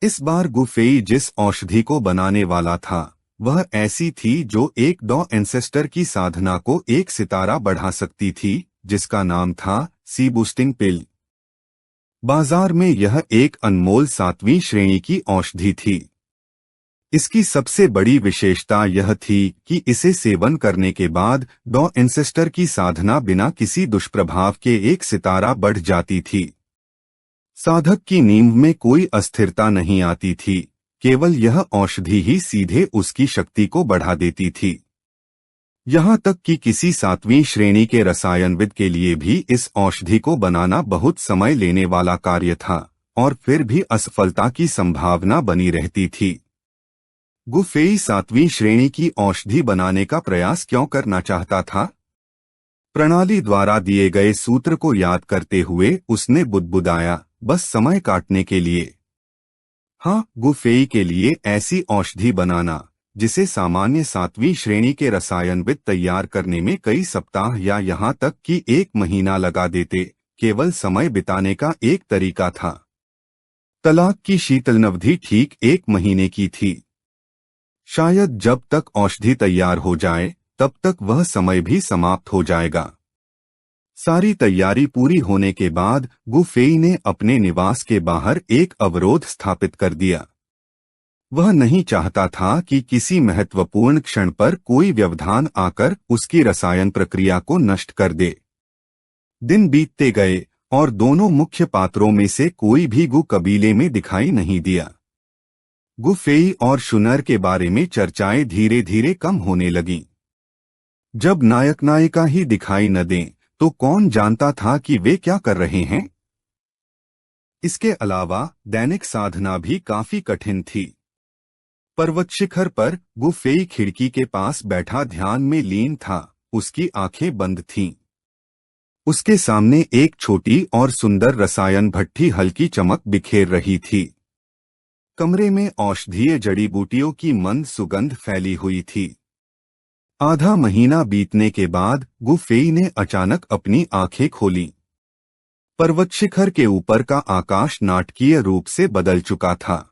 इस बार गु फेई जिस औषधि को बनाने वाला था वह ऐसी थी जो एक डॉ एंसेस्टर की साधना को एक सितारा बढ़ा सकती थी, जिसका नाम था सी बूस्टिंग पिल। बाजार में यह एक अनमोल 7वीं श्रेणी की औषधि थी। इसकी सबसे बड़ी विशेषता यह थी कि इसे सेवन करने के बाद डॉ एंसेस्टर की साधना बिना किसी दुष्प्रभाव के एक सितारा बढ़ जाती थी। साधक की नींद में कोई अस्थिरता नहीं आती थी, केवल यह औषधि ही सीधे उसकी शक्ति को बढ़ा देती थी। यहाँ तक कि किसी 7वीं श्रेणी के रसायनविद के लिए भी इस औषधि को बनाना बहुत समय लेने वाला कार्य था और फिर भी असफलता की संभावना बनी रहती थी। गु फेई 7वीं श्रेणी की औषधि बनाने का प्रयास क्यों करना चाहता था? प्रणाली द्वारा दिए गए सूत्र को याद करते हुए उसने बुदबुदाया, बस समय काटने के लिए। हाँ, गु फेई के लिए ऐसी औषधि बनाना जिसे सामान्य 7वीं श्रेणी के रसायनविद तैयार करने में कई सप्ताह या यहाँ तक कि 1 महीना लगा देते, केवल समय बिताने का एक तरीका था। तलाक की शीतलनवधि ठीक 1 महीने की थी। शायद जब तक औषधि तैयार हो जाए तब तक वह समय भी समाप्त हो जाएगा। सारी तैयारी पूरी होने के बाद गु फेई ने अपने निवास के बाहर एक अवरोध स्थापित कर दिया। वह नहीं चाहता था कि किसी महत्वपूर्ण क्षण पर कोई व्यवधान आकर उसकी रसायन प्रक्रिया को नष्ट कर दे। दिन बीतते गए और दोनों मुख्य पात्रों में से कोई भी गु कबीले में दिखाई नहीं दिया। गु फेई और शुनर के बारे में चर्चाएं धीरे धीरे कम होने लगीं। जब नायक नायिका ही दिखाई न दें तो कौन जानता था कि वे क्या कर रहे हैं? इसके अलावा दैनिक साधना भी काफी कठिन थी। पर्वत शिखर पर गु फेई खिड़की के पास बैठा ध्यान में लीन था। उसकी आंखें बंद थीं। उसके सामने एक छोटी और सुंदर रसायन भट्ठी हल्की चमक बिखेर रही थी। कमरे में औषधीय जड़ी बूटियों की मंद सुगंध फैली हुई थी। आधा महीना बीतने के बाद गु फेई ने अचानक अपनी आंखें खोलीं। पर्वत शिखर के ऊपर का आकाश नाटकीय रूप से बदल चुका था।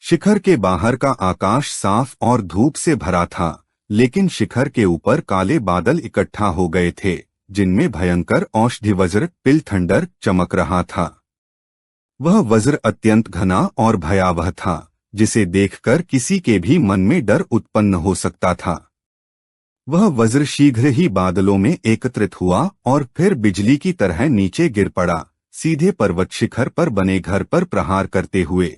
शिखर के बाहर का आकाश साफ और धूप से भरा था, लेकिन शिखर के ऊपर काले बादल इकट्ठा हो गए थे, जिनमें भयंकर औषधि वज्र पिल थंडर चमक रहा था। वह वज्र अत्यंत घना और भयावह था, जिसे देखकर किसी के भी मन में डर उत्पन्न हो सकता था। वह वज्र शीघ्र ही बादलों में एकत्रित हुआ और फिर बिजली की तरह नीचे गिर पड़ा, सीधे पर्वत शिखर पर बने घर पर प्रहार करते हुए।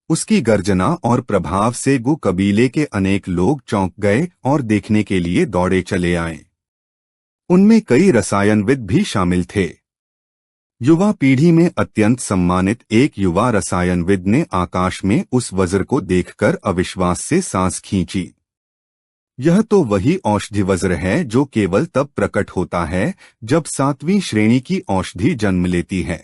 उसकी गर्जना और प्रभाव से गु कबीले के अनेक लोग चौंक गए और देखने के लिए दौड़े चले आए। उनमें कई रसायनविद भी शामिल थे। युवा पीढ़ी में अत्यंत सम्मानित एक युवा रसायनविद ने आकाश में उस वज्र को देखकर अविश्वास से सांस खींची। यह तो वही औषधि वज्र है जो केवल तब प्रकट होता है जब 7वीं श्रेणी की औषधि जन्म लेती है।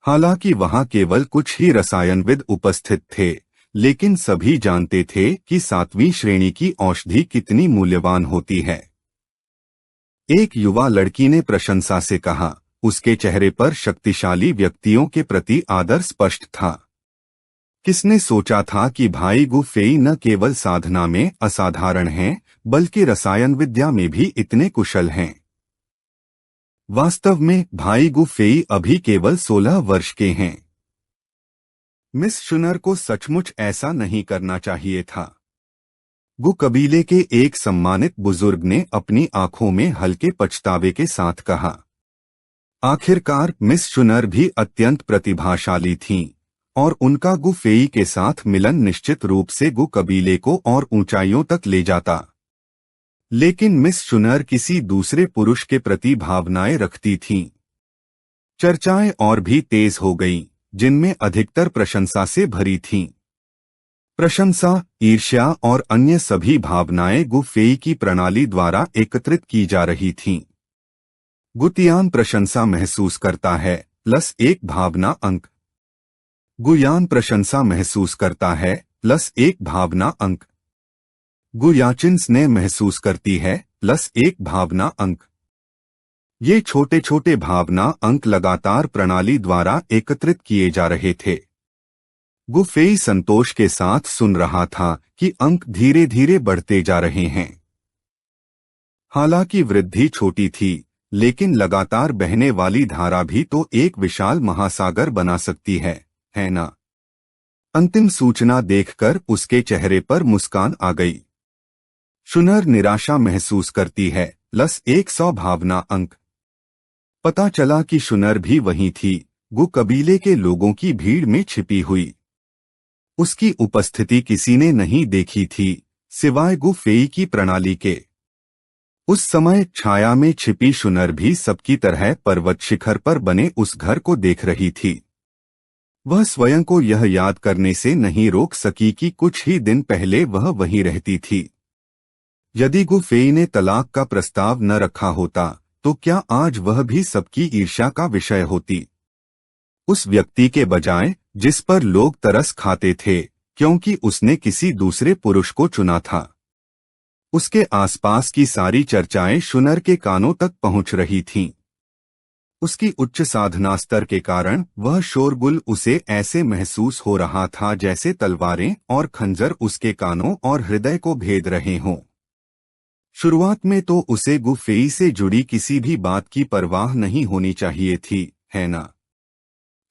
हालांकि वहां केवल कुछ ही रसायनविद उपस्थित थे, लेकिन सभी जानते थे कि 7वीं श्रेणी की औषधि कितनी मूल्यवान होती है। एक युवा लड़की ने प्रशंसा से कहा। उसके चेहरे पर शक्तिशाली व्यक्तियों के प्रति आदर स्पष्ट था। किसने सोचा था कि भाई गु फेई न केवल साधना में असाधारण हैं, बल्कि रसायन विद्या में भी इतने कुशल हैं। वास्तव में भाई गु फेई अभी केवल 16 वर्ष के हैं। मिस शुनर को सचमुच ऐसा नहीं करना चाहिए था। गु कबीले के एक सम्मानित बुजुर्ग ने अपनी आंखों में हल्के पछतावे के साथ कहा। आखिरकार मिस शुनर भी अत्यंत प्रतिभाशाली थीं, और उनका गु फेई के साथ मिलन निश्चित रूप से गु कबीले को और ऊंचाइयों तक ले जाता। लेकिन मिस शुनर किसी दूसरे पुरुष के प्रति भावनाएं रखती थीं। चर्चाएं और भी तेज हो गईं, जिनमें अधिकतर प्रशंसा से भरी थीं। प्रशंसा, ईर्ष्या और अन्य सभी भावनाएं गु फेई की प्रणाली द्वारा एकत्रित की जा रही थीं। गुतियान प्रशंसा महसूस करता है +1 भावना अंक। गुयान प्रशंसा महसूस करता है +1 भावना अंक। गुयाचिन ने महसूस करती है +1 भावना अंक। ये छोटे छोटे भावना अंक लगातार प्रणाली द्वारा एकत्रित किए जा रहे थे। गु फेई संतोष के साथ सुन रहा था कि अंक धीरे धीरे बढ़ते जा रहे हैं। हालांकि वृद्धि छोटी थी, लेकिन लगातार बहने वाली धारा भी तो एक विशाल महासागर बना सकती है ना? अंतिम सूचना देखकर उसके चेहरे पर मुस्कान आ गई। शुनर निराशा महसूस करती है +100 भावना अंक। पता चला कि शुनर भी वहीं थी, गु कबीले के लोगों की भीड़ में छिपी हुई। उसकी उपस्थिति किसी ने नहीं देखी थी, सिवाय गु फेई की प्रणाली के। उस समय छाया में छिपी शुनर भी सबकी तरह पर्वत शिखर पर बने उस घर को देख रही थी। वह स्वयं को यह याद करने से नहीं रोक सकी कि कुछ ही दिन पहले वह वहीं रहती थी। यदि गु फेई ने तलाक का प्रस्ताव न रखा होता, तो क्या आज वह भी सबकी ईर्ष्या का विषय होती? उस व्यक्ति के बजाय जिस पर लोग तरस खाते थे, क्योंकि उसने किसी दूसरे पुरुष को चुना था। उसके आसपास की सारी चर्चाएं शुनर के कानों तक पहुंच रही थीं। उसकी उच्च साधना स्तर के कारण वह शोरगुल उसे ऐसे महसूस हो रहा था जैसे तलवारें और खंजर उसके कानों और हृदय को भेद रहे हों। शुरुआत में तो उसे गु फेई से जुड़ी किसी भी बात की परवाह नहीं होनी चाहिए थी, है ना?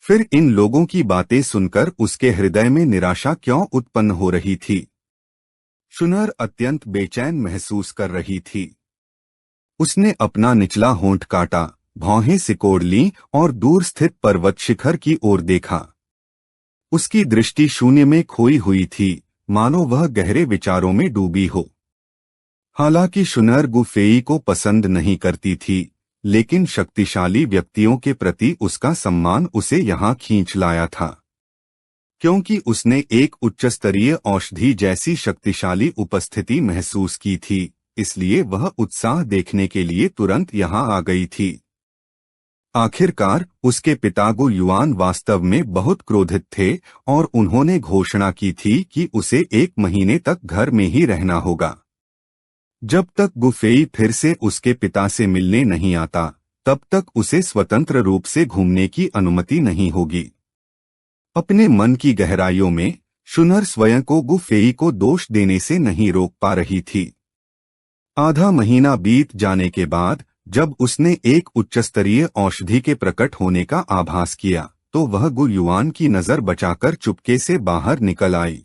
फिर इन लोगों की बातें सुनकर उसके हृदय में निराशा क्यों उत्पन्न हो रही थी? शुनर अत्यंत बेचैन महसूस कर रही थी। उसने अपना निचला होंठ काटा, भौहें सिकोड़ लीं और दूर स्थित पर्वत शिखर की ओर देखा। उसकी दृष्टि शून्य में खोई हुई थी, मानो वह गहरे विचारों में डूबी हो। हालांकि शुनर गु फेई को पसंद नहीं करती थी, लेकिन शक्तिशाली व्यक्तियों के प्रति उसका सम्मान उसे यहाँ खींच लाया था। क्योंकि उसने एक उच्चस्तरीय औषधि जैसी शक्तिशाली उपस्थिति महसूस की थी, इसलिए वह उत्साह देखने के लिए तुरंत यहाँ आ गई थी। आखिरकार उसके पिता गु युआन वास्तव में बहुत क्रोधित थे और उन्होंने घोषणा की थी कि उसे 1 महीने तक घर में ही रहना होगा। जब तक गुफेई फिर से उसके पिता से मिलने नहीं आता, तब तक उसे स्वतंत्र रूप से घूमने की अनुमति नहीं होगी। अपने मन की गहराइयों में शुनर स्वयं को गुफेई को दोष देने से नहीं रोक पा रही थी। आधा महीना बीत जाने के बाद जब उसने एक उच्चस्तरीय औषधि के प्रकट होने का आभास किया, तो वह गु युआन की नजर बचाकर चुपके से बाहर निकल आई।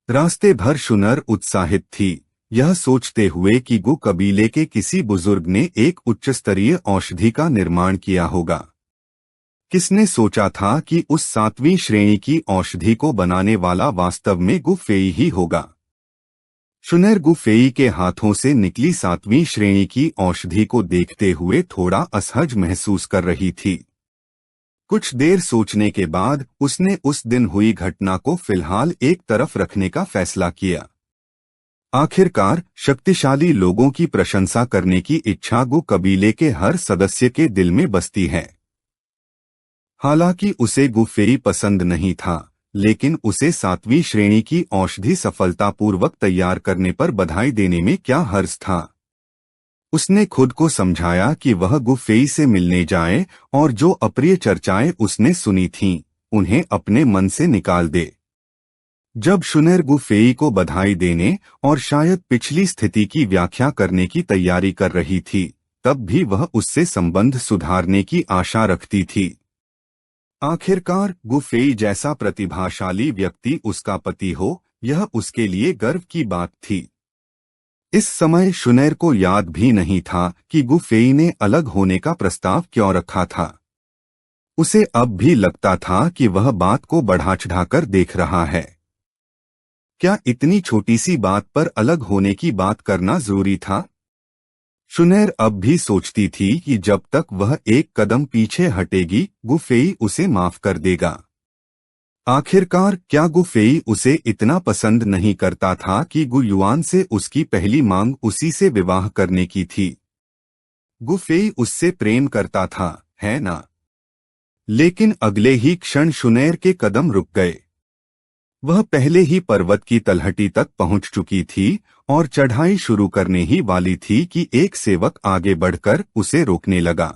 रास्ते भर शुनर उत्साहित थी, यह सोचते हुए कि गु कबीले के किसी बुजुर्ग ने एक उच्चस्तरीय औषधि का निर्माण किया होगा। किसने सोचा था कि उस 7वीं श्रेणी की औषधि को बनाने वाला वास्तव में गु फेई ही होगा। शुनर गु फेई के हाथों से निकली 7वीं श्रेणी की औषधि को देखते हुए थोड़ा असहज महसूस कर रही थी। कुछ देर सोचने के बाद उसने उस दिन हुई घटना को फिलहाल एक तरफ रखने का फैसला किया। आखिरकार शक्तिशाली लोगों की प्रशंसा करने की इच्छा गु कबीले के हर सदस्य के दिल में बसती है। हालांकि उसे गु फेई पसंद नहीं था, लेकिन उसे 7वीं श्रेणी की औषधि सफलतापूर्वक तैयार करने पर बधाई देने में क्या हर्ज था। उसने खुद को समझाया कि वह गु फेई से मिलने जाए और जो अप्रिय चर्चाएं उसने सुनी थीं, उन्हें अपने मन से निकाल दे। जब शुनर गु फेई को बधाई देने और शायद पिछली स्थिति की व्याख्या करने की तैयारी कर रही थी, तब भी वह उससे संबंध सुधारने की आशा रखती थी। आखिरकार गु फेई जैसा प्रतिभाशाली व्यक्ति उसका पति हो, यह उसके लिए गर्व की बात थी। इस समय शुनैर को याद भी नहीं था कि गु फेई ने अलग होने का प्रस्ताव क्यों रखा था। उसे अब भी लगता था कि वह बात को बढ़ा चढ़ाकर देख रहा है। क्या इतनी छोटी सी बात पर अलग होने की बात करना जरूरी था? शुनैर अब भी सोचती थी कि जब तक वह एक कदम पीछे हटेगी, गु फेई उसे माफ कर देगा। आखिरकार क्या गु फेई उसे इतना पसंद नहीं करता था कि गु युआन से उसकी पहली मांग उसी से विवाह करने की थी। गु फेई उससे प्रेम करता था, है ना? लेकिन अगले ही क्षण शुनैर के कदम रुक गए। वह पहले ही पर्वत की तलहटी तक पहुंच चुकी थी और चढ़ाई शुरू करने ही वाली थी कि एक सेवक आगे बढ़कर उसे रोकने लगा।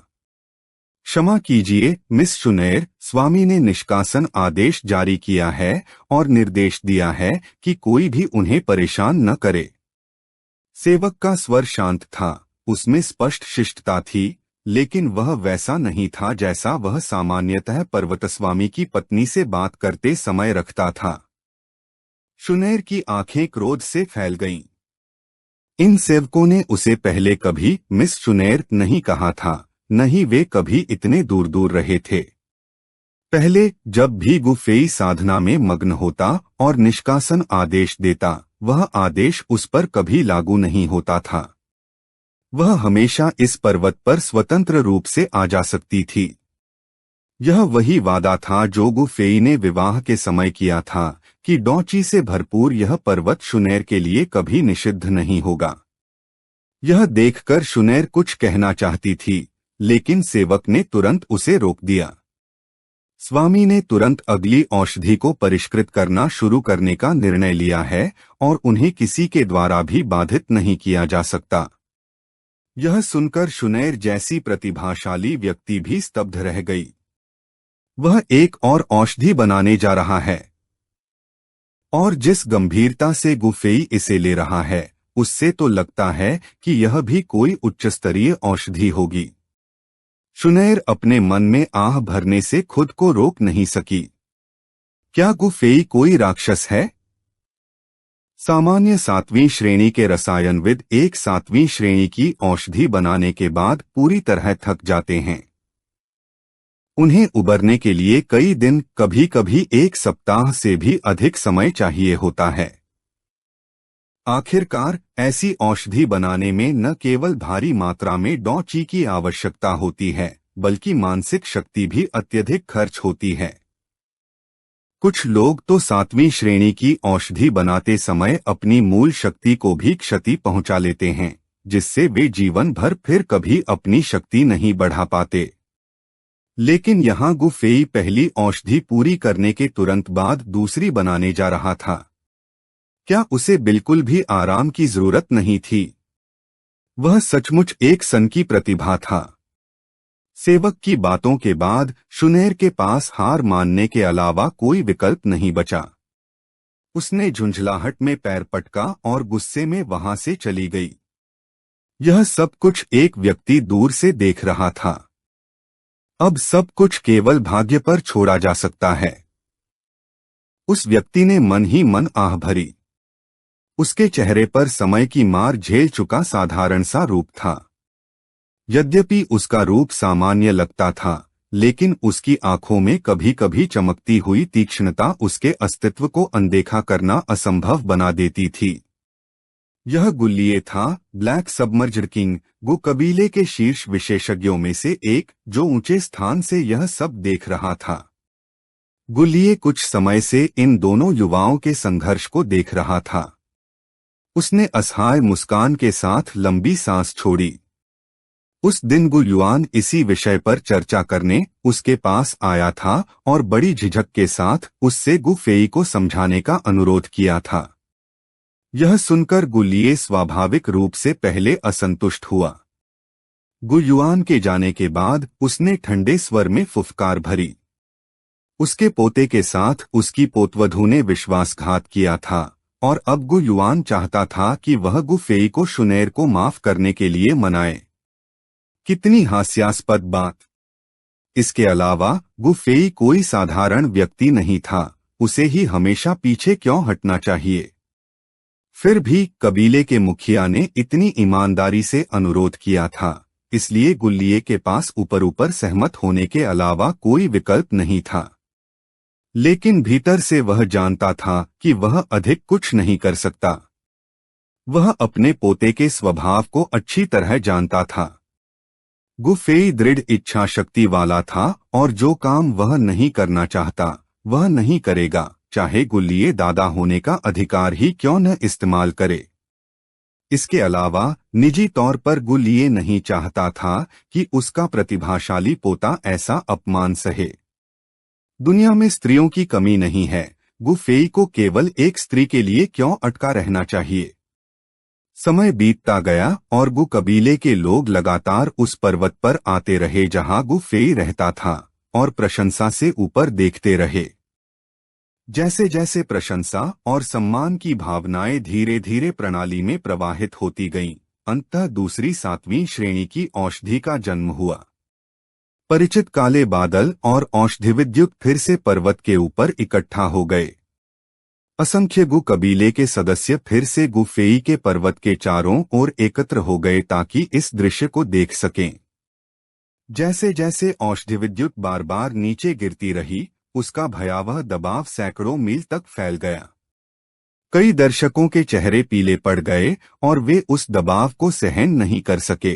क्षमा कीजिए मिस शुनैर, स्वामी ने निष्कासन आदेश जारी किया है और निर्देश दिया है कि कोई भी उन्हें परेशान न करे। सेवक का स्वर शांत था, उसमें स्पष्ट शिष्टता थी, लेकिन वह वैसा नहीं था जैसा वह सामान्यतः पर्वतस्वामी की पत्नी से बात करते समय रखता था। शुनैर की आंखें क्रोध से फैल गईं। इन सेवकों ने उसे पहले कभी मिस शुनैर नहीं कहा था, न ही वे कभी इतने दूर दूर रहे थे। पहले जब भी गु फेई साधना में मग्न होता और निष्कासन आदेश देता, वह आदेश उस पर कभी लागू नहीं होता था। वह हमेशा इस पर्वत पर स्वतंत्र रूप से आ जा सकती थी। यह वही वादा था जो गु फेई ने विवाह के समय किया था कि डॉची से भरपूर यह पर्वत शुनैर के लिए कभी निषिद्ध नहीं होगा। यह देखकर शुनैर कुछ कहना चाहती थी, लेकिन सेवक ने तुरंत उसे रोक दिया। स्वामी ने तुरंत अगली औषधि को परिष्कृत करना शुरू करने का निर्णय लिया है और उन्हें किसी के द्वारा भी बाधित नहीं किया जा सकता। यह सुनकर शुनैर जैसी प्रतिभाशाली व्यक्ति भी स्तब्ध रह गई। वह एक और औषधि बनाने जा रहा है, और जिस गंभीरता से गु फेई इसे ले रहा है, उससे तो लगता है कि यह भी कोई उच्चस्तरीय औषधि होगी। शुनैर अपने मन में आह भरने से खुद को रोक नहीं सकी। क्या गु फेई कोई राक्षस है? सामान्य 7वीं श्रेणी के रसायनविद एक 7वीं श्रेणी की औषधि बनाने के बाद पूरी तरह थक जाते हैं। उन्हें उबरने के लिए कई दिन, कभी कभी 1 सप्ताह से भी अधिक समय चाहिए होता है। आखिरकार ऐसी औषधि बनाने में न केवल भारी मात्रा में डॉची की आवश्यकता होती है, बल्कि मानसिक शक्ति भी अत्यधिक खर्च होती है। कुछ लोग तो 7वीं श्रेणी की औषधि बनाते समय अपनी मूल शक्ति को भी क्षति पहुंचा लेते हैं, जिससे वे जीवन भर फिर कभी अपनी शक्ति नहीं बढ़ा पाते। लेकिन यहाँ गु फेई पहली औषधि पूरी करने के तुरंत बाद दूसरी बनाने जा रहा था। क्या उसे बिल्कुल भी आराम की जरूरत नहीं थी? वह सचमुच एक सन की प्रतिभा था। सेवक की बातों के बाद शुनैर के पास हार मानने के अलावा कोई विकल्प नहीं बचा। उसने झुंझलाहट में पैर पटका और गुस्से में वहां से चली गई। यह सब कुछ एक व्यक्ति दूर से देख रहा था। अब सब कुछ केवल भाग्य पर छोड़ा जा सकता है। उस व्यक्ति ने मन ही मन आह भरी। उसके चेहरे पर समय की मार झेल चुका साधारण सा रूप था। यद्यपि उसका रूप सामान्य लगता था, लेकिन उसकी आंखों में कभी कभी चमकती हुई तीक्ष्णता उसके अस्तित्व को अनदेखा करना असंभव बना देती थी। यह गुल्लिये था, ब्लैक सबमर्ज्ड किंग, गु कबीले के शीर्ष विशेषज्ञों में से एक, जो ऊंचे स्थान से यह सब देख रहा था। गुल्लिये कुछ समय से इन दोनों युवाओं के संघर्ष को देख रहा था। उसने असहाय मुस्कान के साथ लंबी सांस छोड़ी। उस दिन गु युआन इसी विषय पर चर्चा करने उसके पास आया था और बड़ी झिझक के साथ उससे गु फेई को समझाने का अनुरोध किया था। यह सुनकर गुल्लिये स्वाभाविक रूप से पहले असंतुष्ट हुआ। गु युआन के जाने के बाद उसने ठंडे स्वर में फुफकार भरी। उसके पोते के साथ उसकी पोतवधू ने विश्वासघात किया था और अब गु युआन चाहता था कि वह गु फेई को शुनैर को माफ करने के लिए मनाए। कितनी हास्यास्पद बात! इसके अलावा गु फेई कोई साधारण व्यक्ति नहीं था, उसे ही हमेशा पीछे क्यों हटना चाहिए? फिर भी कबीले के मुखिया ने इतनी ईमानदारी से अनुरोध किया था, इसलिए गुल्लिये के पास ऊपर सहमत होने के अलावा कोई विकल्प नहीं था। लेकिन भीतर से वह जानता था कि वह अधिक कुछ नहीं कर सकता। वह अपने पोते के स्वभाव को अच्छी तरह जानता था। गु फेई दृढ़ इच्छा शक्ति वाला था और जो काम वह नहीं करना चाहता वह नहीं करेगा, चाहे गुल्लिये दादा होने का अधिकार ही क्यों न इस्तेमाल करे। इसके अलावा निजी तौर पर गुल्लिये नहीं चाहता था कि उसका प्रतिभाशाली पोता ऐसा अपमान सहे। दुनिया में स्त्रियों की कमी नहीं है, गु फेई को केवल एक स्त्री के लिए क्यों अटका रहना चाहिए? समय बीतता गया और गु कबीले के लोग लगातार उस पर्वत पर आते रहे जहां गु फेई रहता था और प्रशंसा से ऊपर देखते रहे। जैसे जैसे प्रशंसा और सम्मान की भावनाएं धीरे धीरे प्रणाली में प्रवाहित होती गईं, अंततः दूसरी 7वीं श्रेणी की औषधि का जन्म हुआ। परिचित काले बादल और औषधि विद्युत फिर से पर्वत के ऊपर इकट्ठा हो गए। असंख्य गु कबीले के सदस्य फिर से गु फेई के पर्वत के चारों ओर एकत्र हो गए ताकि इस दृश्य को देख सकें। जैसे जैसे औषधि विद्युत बार बार नीचे गिरती रही, उसका भयावह दबाव सैकड़ों मील तक फैल गया। कई दर्शकों के चेहरे पीले पड़ गए और वे उस दबाव को सहन नहीं कर सके।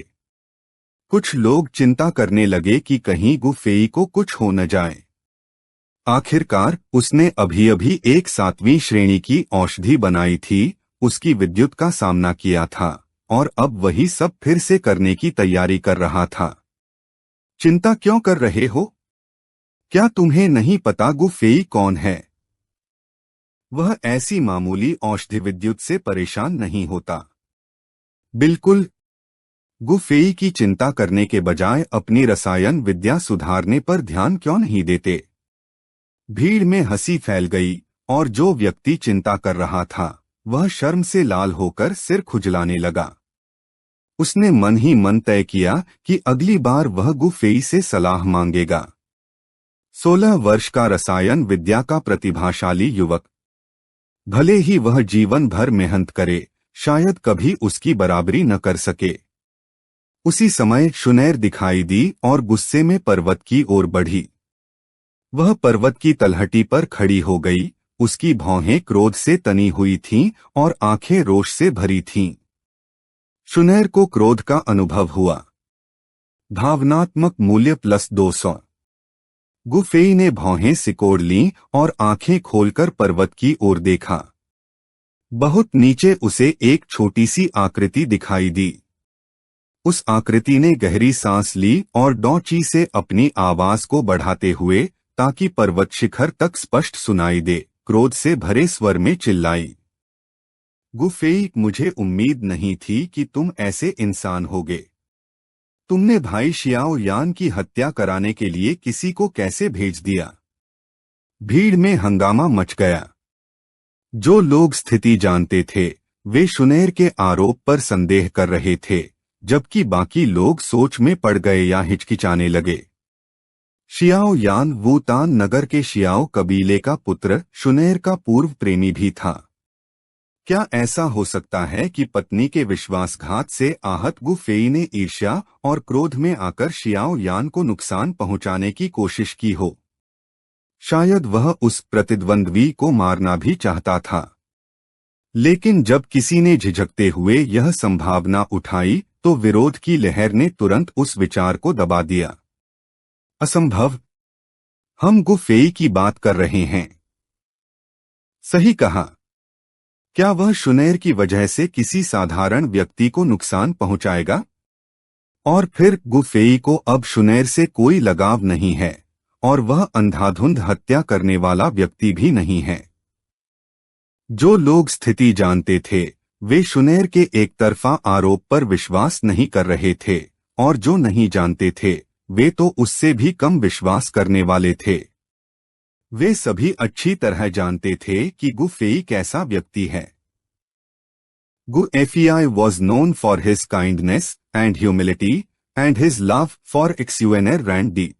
कुछ लोग चिंता करने लगे कि कहीं गु फेई को कुछ हो न जाए। आखिरकार उसने अभी अभी एक 7वीं श्रेणी की औषधि बनाई थी, उसकी विद्युत का सामना किया था और अब वही सब फिर से करने की तैयारी कर रहा था। चिंता क्यों कर रहे हो? क्या तुम्हें नहीं पता गु फेई कौन है? वह ऐसी मामूली औषधि विद्युत से परेशान नहीं होता। बिल्कुल। गु फेई की चिंता करने के बजाय अपनी रसायन विद्या सुधारने पर ध्यान क्यों नहीं देते? भीड़ में हंसी फैल गई और जो व्यक्ति चिंता कर रहा था वह शर्म से लाल होकर सिर खुजलाने लगा। उसने मन ही मन तय किया कि अगली बार वह गु फेई से सलाह मांगेगा। 16 वर्ष का रसायन विद्या का प्रतिभाशाली युवक, भले ही वह जीवन भर मेहनत करे, शायद कभी उसकी बराबरी न कर सके। उसी समय शुनैर दिखाई दी और गुस्से में पर्वत की ओर बढ़ी। वह पर्वत की तलहटी पर खड़ी हो गई, उसकी भौहें क्रोध से तनी हुई थीं और आंखें रोष से भरी थीं। शुनैर को क्रोध का अनुभव हुआ। भावनात्मक मूल्य +200। गुफेई ने भौहें सिकोड़ लीं और आंखें खोलकर पर्वत की ओर देखा। बहुत नीचे उसे एक छोटी सी आकृति दिखाई दी। उस आकृति ने गहरी सांस ली और डौची से अपनी आवाज को बढ़ाते हुए, ताकि पर्वत शिखर तक स्पष्ट सुनाई दे, क्रोध से भरे स्वर में चिल्लाई, गुफेई, मुझे उम्मीद नहीं थी कि तुम ऐसे इंसान होगे। तुमने भाई शियाओ यान की हत्या कराने के लिए किसी को कैसे भेज दिया? भीड़ में हंगामा मच गया। जो लोग स्थिति जानते थे, वे शुनैर के आरोप पर संदेह कर रहे थे, जबकि बाकी लोग सोच में पड़ गए या हिचकिचाने लगे। शियाओ यान वूतान नगर के शियाओ कबीले का पुत्र शुनैर का पूर्व प्रेमी भी था। क्या ऐसा हो सकता है कि पत्नी के विश्वासघात से आहत गुफेई ने ईर्ष्या और क्रोध में आकर शियाओ यान को नुकसान पहुंचाने की कोशिश की हो? शायद वह उस प्रतिद्वंद्वी को मारना भी चाहता था। लेकिन जब किसी ने झिझकते हुए यह संभावना उठाई, तो विरोध की लहर ने तुरंत उस विचार को दबा दिया। असंभव। हम गुफेई की बात कर रहे हैं। सही कहा। क्या वह शुनैर की वजह से किसी साधारण व्यक्ति को नुकसान पहुंचाएगा? और फिर गुफेई को अब शुनैर से कोई लगाव नहीं है, और वह अंधाधुंध हत्या करने वाला व्यक्ति भी नहीं है। जो लोग स्थिति जानते थे, वे शुनैर के एक तरफा आरोप पर विश्वास नहीं कर रहे थे, और जो नहीं जानते थे, वे तो उससे भी कम विश्वास करने वाले थे। वे सभी अच्छी तरह जानते थे कि गुफेई कैसा व्यक्ति है। गुफेई was known for his kindness and humility, and his love for Xuan'er ran deep.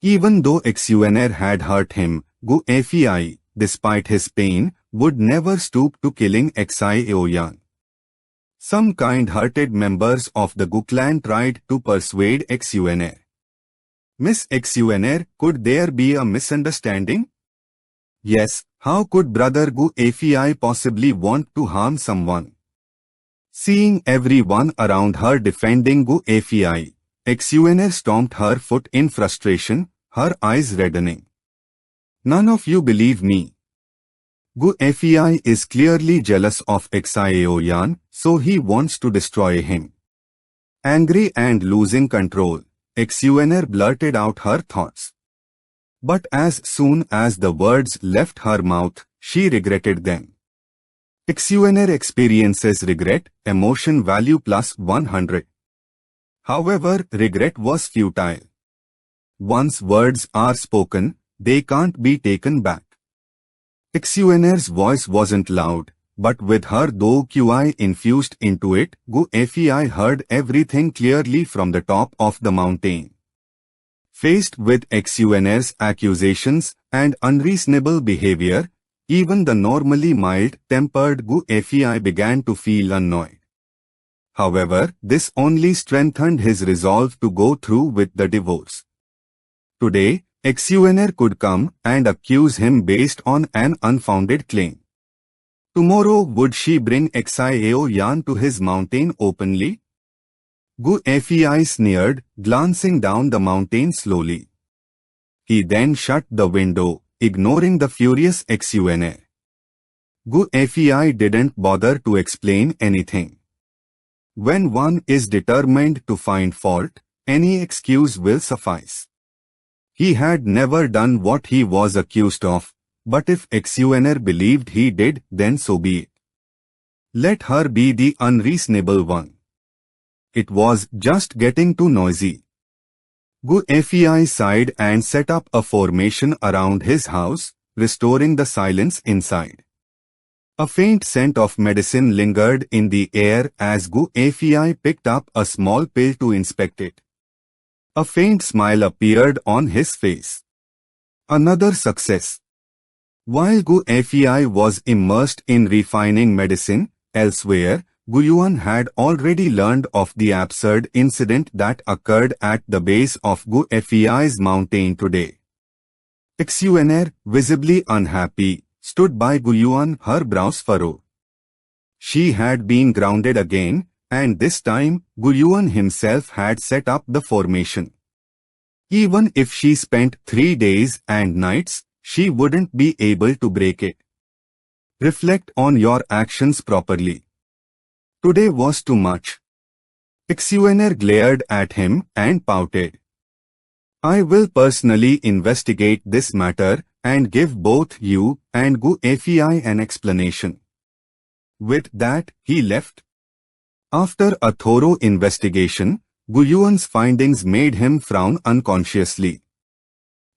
Even though Xuan'er had hurt him, Guofei, despite his pain, would never stoop to killing Xiaoyan. Some kind-hearted members of the Gu clan tried to persuade Xuan'er. Miss Xuan'er, could there be a misunderstanding? Yes, how could Brother Guofei possibly want to harm someone? Seeing everyone around her defending Guofei, Xuan'er stomped her foot in frustration, her eyes reddening. None of you believe me. Guofei is clearly jealous of Xiaoyan, so he wants to destroy him. Angry and losing control, Xuan'er blurted out her thoughts. But as soon as the words left her mouth, she regretted them. Xuan'er experiences regret, emotion value +100. However, regret was futile. Once words are spoken, they can't be taken back. Xuan'er's voice wasn't loud, but with her though QI infused into it, Guofei heard everything clearly from the top of the mountain. Faced with Xuan'er's accusations and unreasonable behavior, even the normally mild-tempered Guofei began to feel annoyed. However, this only strengthened his resolve to go through with the divorce. Today, Xuan'er could come and accuse him based on an unfounded claim. Tomorrow would she bring Xiaoyan to his mountain openly? Guofei sneered, glancing down the mountain slowly. He then shut the window, ignoring the furious Xuan'er. Guofei didn't bother to explain anything. When one is determined to find fault, any excuse will suffice. He had never done what he was accused of, but if Xuan'er believed he did, then so be it. Let her be the unreasonable one. It was just getting too noisy. Guofei sighed and set up a formation around his house, restoring the silence inside. A faint scent of medicine lingered in the air as Guofei picked up a small pill to inspect it. A faint smile appeared on his face. Another success. While Guofei was immersed in refining medicine, elsewhere, Guyuan had already learned of the absurd incident that occurred at the base of Guofei's mountain today. Xuan'er, visibly unhappy, stood by Guyuan, her brows furrowed. She had been grounded again, and this time Guyuan himself had set up the formation. Even if she spent 3 days and nights, she wouldn't be able to break it. Reflect on your actions properly. Today was too much. Exuener glared at him and pouted. I will personally investigate this matter and give both you and Gu Fei an explanation. With that, he left. After a thorough investigation, Guyuan's findings made him frown unconsciously.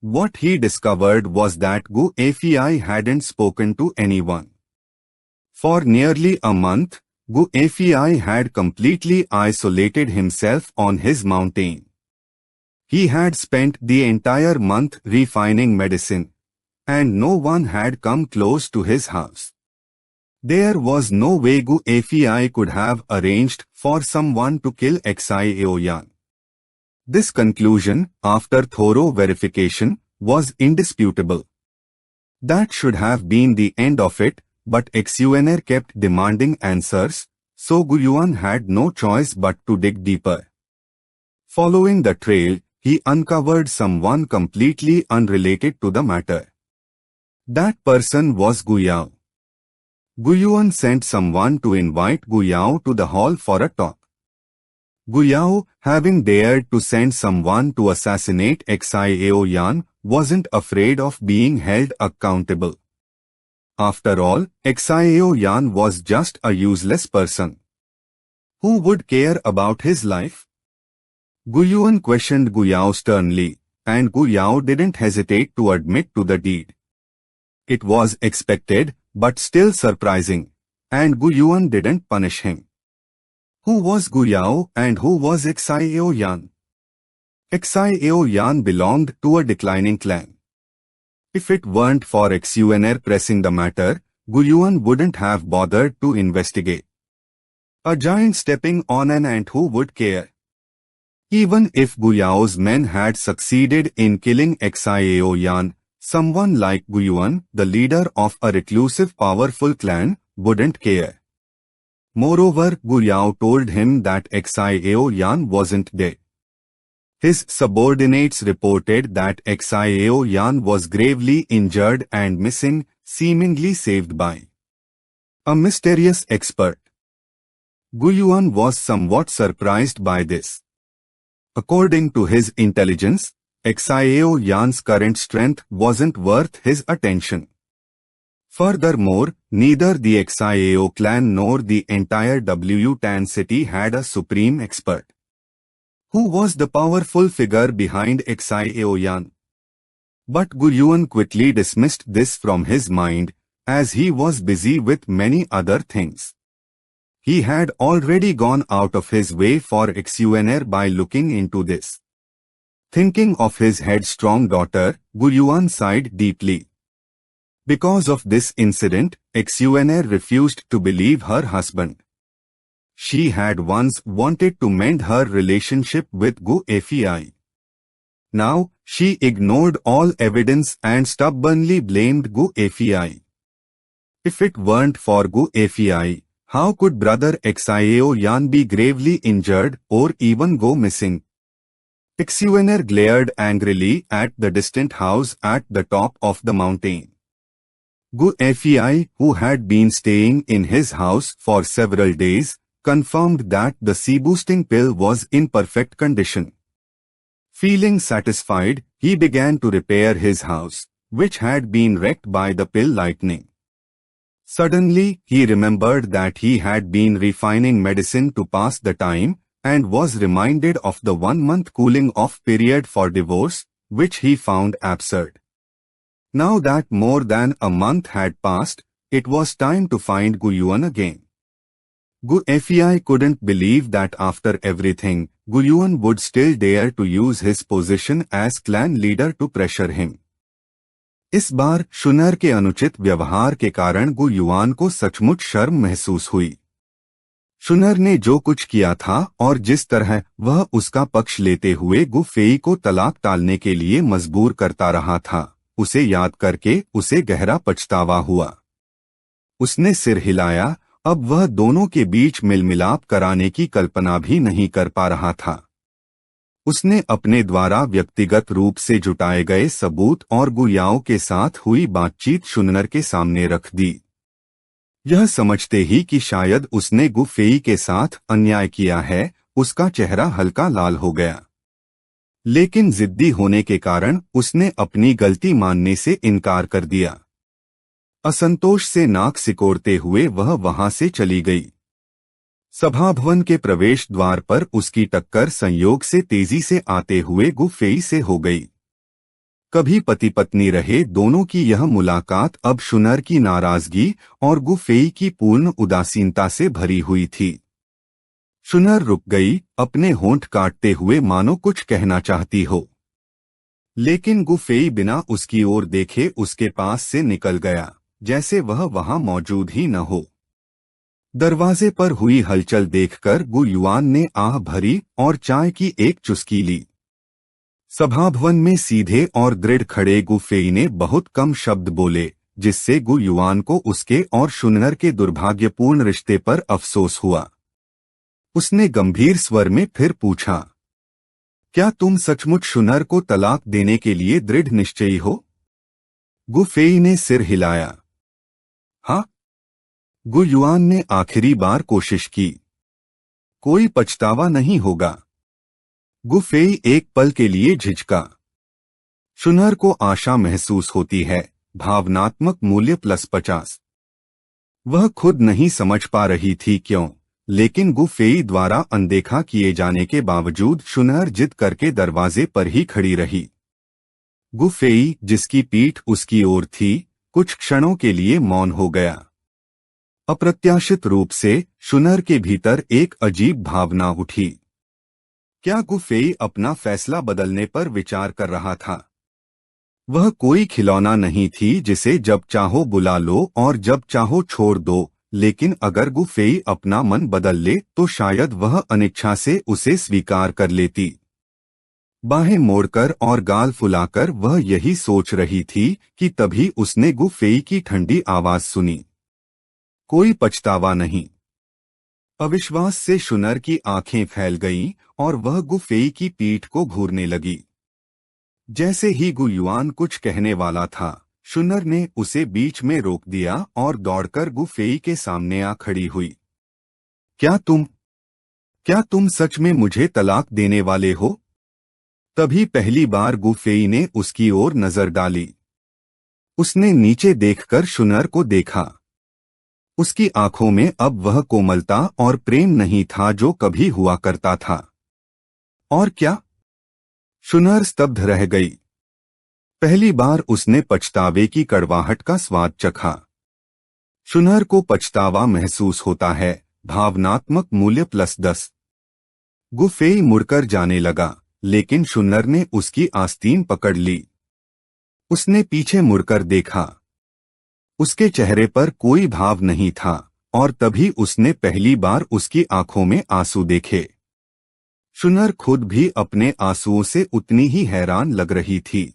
What he discovered was that Gu Fei hadn't spoken to anyone. For nearly a month, Gu Fei had completely isolated himself on his mountain. He had spent the entire month refining medicine, and no one had come close to his house. There was no way Gu Fei could have arranged for someone to kill Xiao Yan. This conclusion, after thorough verification, was indisputable. That should have been the end of it, but Exuener kept demanding answers, so Guyuan had no choice but to dig deeper. Following the trail, he uncovered someone completely unrelated to the matter. That person was Gu Yao. Guyuan sent someone to invite Gu Yao to the hall for a talk. Gu Yao, having dared to send someone to assassinate Xiao Yan, wasn't afraid of being held accountable. After all, Xiao Yan was just a useless person. Who would care about his life? Guyuan questioned Gu Yao sternly, and Gu Yao didn't hesitate to admit to the deed. It was expected, but still surprising, and Guyuan didn't punish him. Who was Gu Yao and who was Xiao Yan? Xiao Yan belonged to a declining clan. If it weren't for Exuener pressing the matter, Guyuan wouldn't have bothered to investigate. A giant stepping on an ant, who would care? Even if Gu Yao's men had succeeded in killing Xiao Yan, someone like Guyuan, the leader of a reclusive powerful clan, wouldn't care. Moreover, Gu Yao told him that Xiao Yan wasn't dead. His subordinates reported that Xiao Yan was gravely injured and missing, seemingly saved by a mysterious expert. Guyuan was somewhat surprised by this. According to his intelligence, Xiao Yan's current strength wasn't worth his attention. Furthermore, neither the Xiao clan nor the entire Wutan city had a supreme expert. Who was the powerful figure behind Xiao Yan? But Guyuan quickly dismissed this from his mind, as he was busy with many other things. He had already gone out of his way for Exuener by looking into this. Thinking of his headstrong daughter, Guyuan sighed deeply. Because of this incident, Exuener refused to believe her husband. She had once wanted to mend her relationship with Gu Fei. Now, she ignored all evidence and stubbornly blamed Gu Fei. If it weren't for Gu Fei, how could brother Xiao Yan be gravely injured or even go missing? Exuener glared angrily at the distant house at the top of the mountain. Gu Fei, who had been staying in his house for several days, confirmed that the sea-boosting pill was in perfect condition. Feeling satisfied, he began to repair his house, which had been wrecked by the pill lightning. Suddenly, he remembered that he had been refining medicine to pass the time, and was reminded of the 1-month cooling-off period for divorce, which he found absurd. Now that more than a month had passed, it was time to find Guyuan again. Gu Fei couldn't believe that after everything, Guyuan would still dare to use his position as clan leader to pressure him. इस बार शुनर के अनुचित व्यवहार के कारण गुयुआन को सचमुच शर्म महसूस हुई। शुनर ने जो कुछ किया था और जिस तरह वह उसका पक्ष लेते हुए गु फेई को तलाक टालने के लिए मजबूर करता रहा था, उसे याद करके उसे गहरा पछतावा हुआ। उसने सिर हिलाया। अब वह दोनों के बीच मिलमिलाप कराने की कल्पना भी नहीं कर पा रहा था। उसने अपने द्वारा व्यक्तिगत रूप से जुटाए गए सबूत और गुयाओं के साथ हुई बातचीत शुनर के सामने रख दी। यह समझते ही कि शायद उसने गुफेई के साथ अन्याय किया है, उसका चेहरा हल्का लाल हो गया। लेकिन जिद्दी होने के कारण उसने अपनी गलती मानने से इनकार कर दिया। असंतोष से नाक सिकोड़ते हुए वह वहां से चली गई। सभा भवन के प्रवेश द्वार पर उसकी टक्कर संयोग से तेजी से आते हुए गुफेई से हो गई। कभी पति पत्नी रहे दोनों की यह मुलाकात अब शुनर की नाराजगी और गुफेई की पूर्ण उदासीनता से भरी हुई थी। शुनर रुक गई, अपने होंठ काटते हुए मानो कुछ कहना चाहती हो, लेकिन गुफेई बिना उसकी ओर देखे उसके पास से निकल गया, जैसे वह वहां मौजूद ही न हो। दरवाजे पर हुई हलचल देखकर गु युआन ने आह भरी और चाय की एक चुस्की ली। सभा भवन में सीधे और दृढ़ खड़े गुफेई ने बहुत कम शब्द बोले, जिससे गु युआन को उसके और शुनर के दुर्भाग्यपूर्ण रिश्ते पर अफसोस हुआ। उसने गंभीर स्वर में फिर पूछा, क्या तुम सचमुच शुनर को तलाक देने के लिए दृढ़ निश्चयी हो? गुफेई ने सिर हिलाया। हाँ। गु युआन ने आखिरी बार कोशिश की। कोई पछतावा नहीं होगा। गुफेई एक पल के लिए झिझका। शुनर को आशा महसूस होती है, भावनात्मक मूल्य +50। वह खुद नहीं समझ पा रही थी क्यों, लेकिन गुफेई द्वारा अनदेखा किए जाने के बावजूद शुनर जिद करके दरवाजे पर ही खड़ी रही। गुफेई, जिसकी पीठ उसकी ओर थी, कुछ क्षणों के लिए मौन हो गया। अप्रत्याशित रूप से शुनर के भीतर एक अजीब भावना उठी। क्या गुफेई अपना फैसला बदलने पर विचार कर रहा था? वह कोई खिलौना नहीं थी जिसे जब चाहो बुला लो और जब चाहो छोड़ दो, लेकिन अगर गुफेई अपना मन बदल ले तो शायद वह अनिच्छा से उसे स्वीकार कर लेती। बाहें मोड़कर और गाल फुलाकर वह यही सोच रही थी कि तभी उसने गुफेई की ठंडी आवाज सुनी, कोई पछतावा नहीं। अविश्वास से शुनर की आंखें फैल गईं और वह गुफेई की पीठ को घूरने लगी। जैसे ही गु युआन कुछ कहने वाला था, शुनर ने उसे बीच में रोक दिया और दौड़कर गुफेई के सामने आ खड़ी हुई। क्या तुम सच में मुझे तलाक देने वाले हो? तभी पहली बार गुफेई ने उसकी ओर नजर डाली। उसने नीचे देखकर शुनर को देखा। उसकी आंखों में अब वह कोमलता और प्रेम नहीं था जो कभी हुआ करता था। और क्या? शुनर स्तब्ध रह गई। पहली बार उसने पछतावे की कड़वाहट का स्वाद चखा। शुनर को पछतावा महसूस होता है, भावनात्मक मूल्य +10। गुफेई मुड़कर जाने लगा, लेकिन शुनर ने उसकी आस्तीन पकड़ ली। उसने पीछे मुड़कर देखा। उसके चेहरे पर कोई भाव नहीं था और तभी उसने पहली बार उसकी आंखों में आंसू देखे। शुनर खुद भी अपने आंसुओं से उतनी ही हैरान लग रही थी।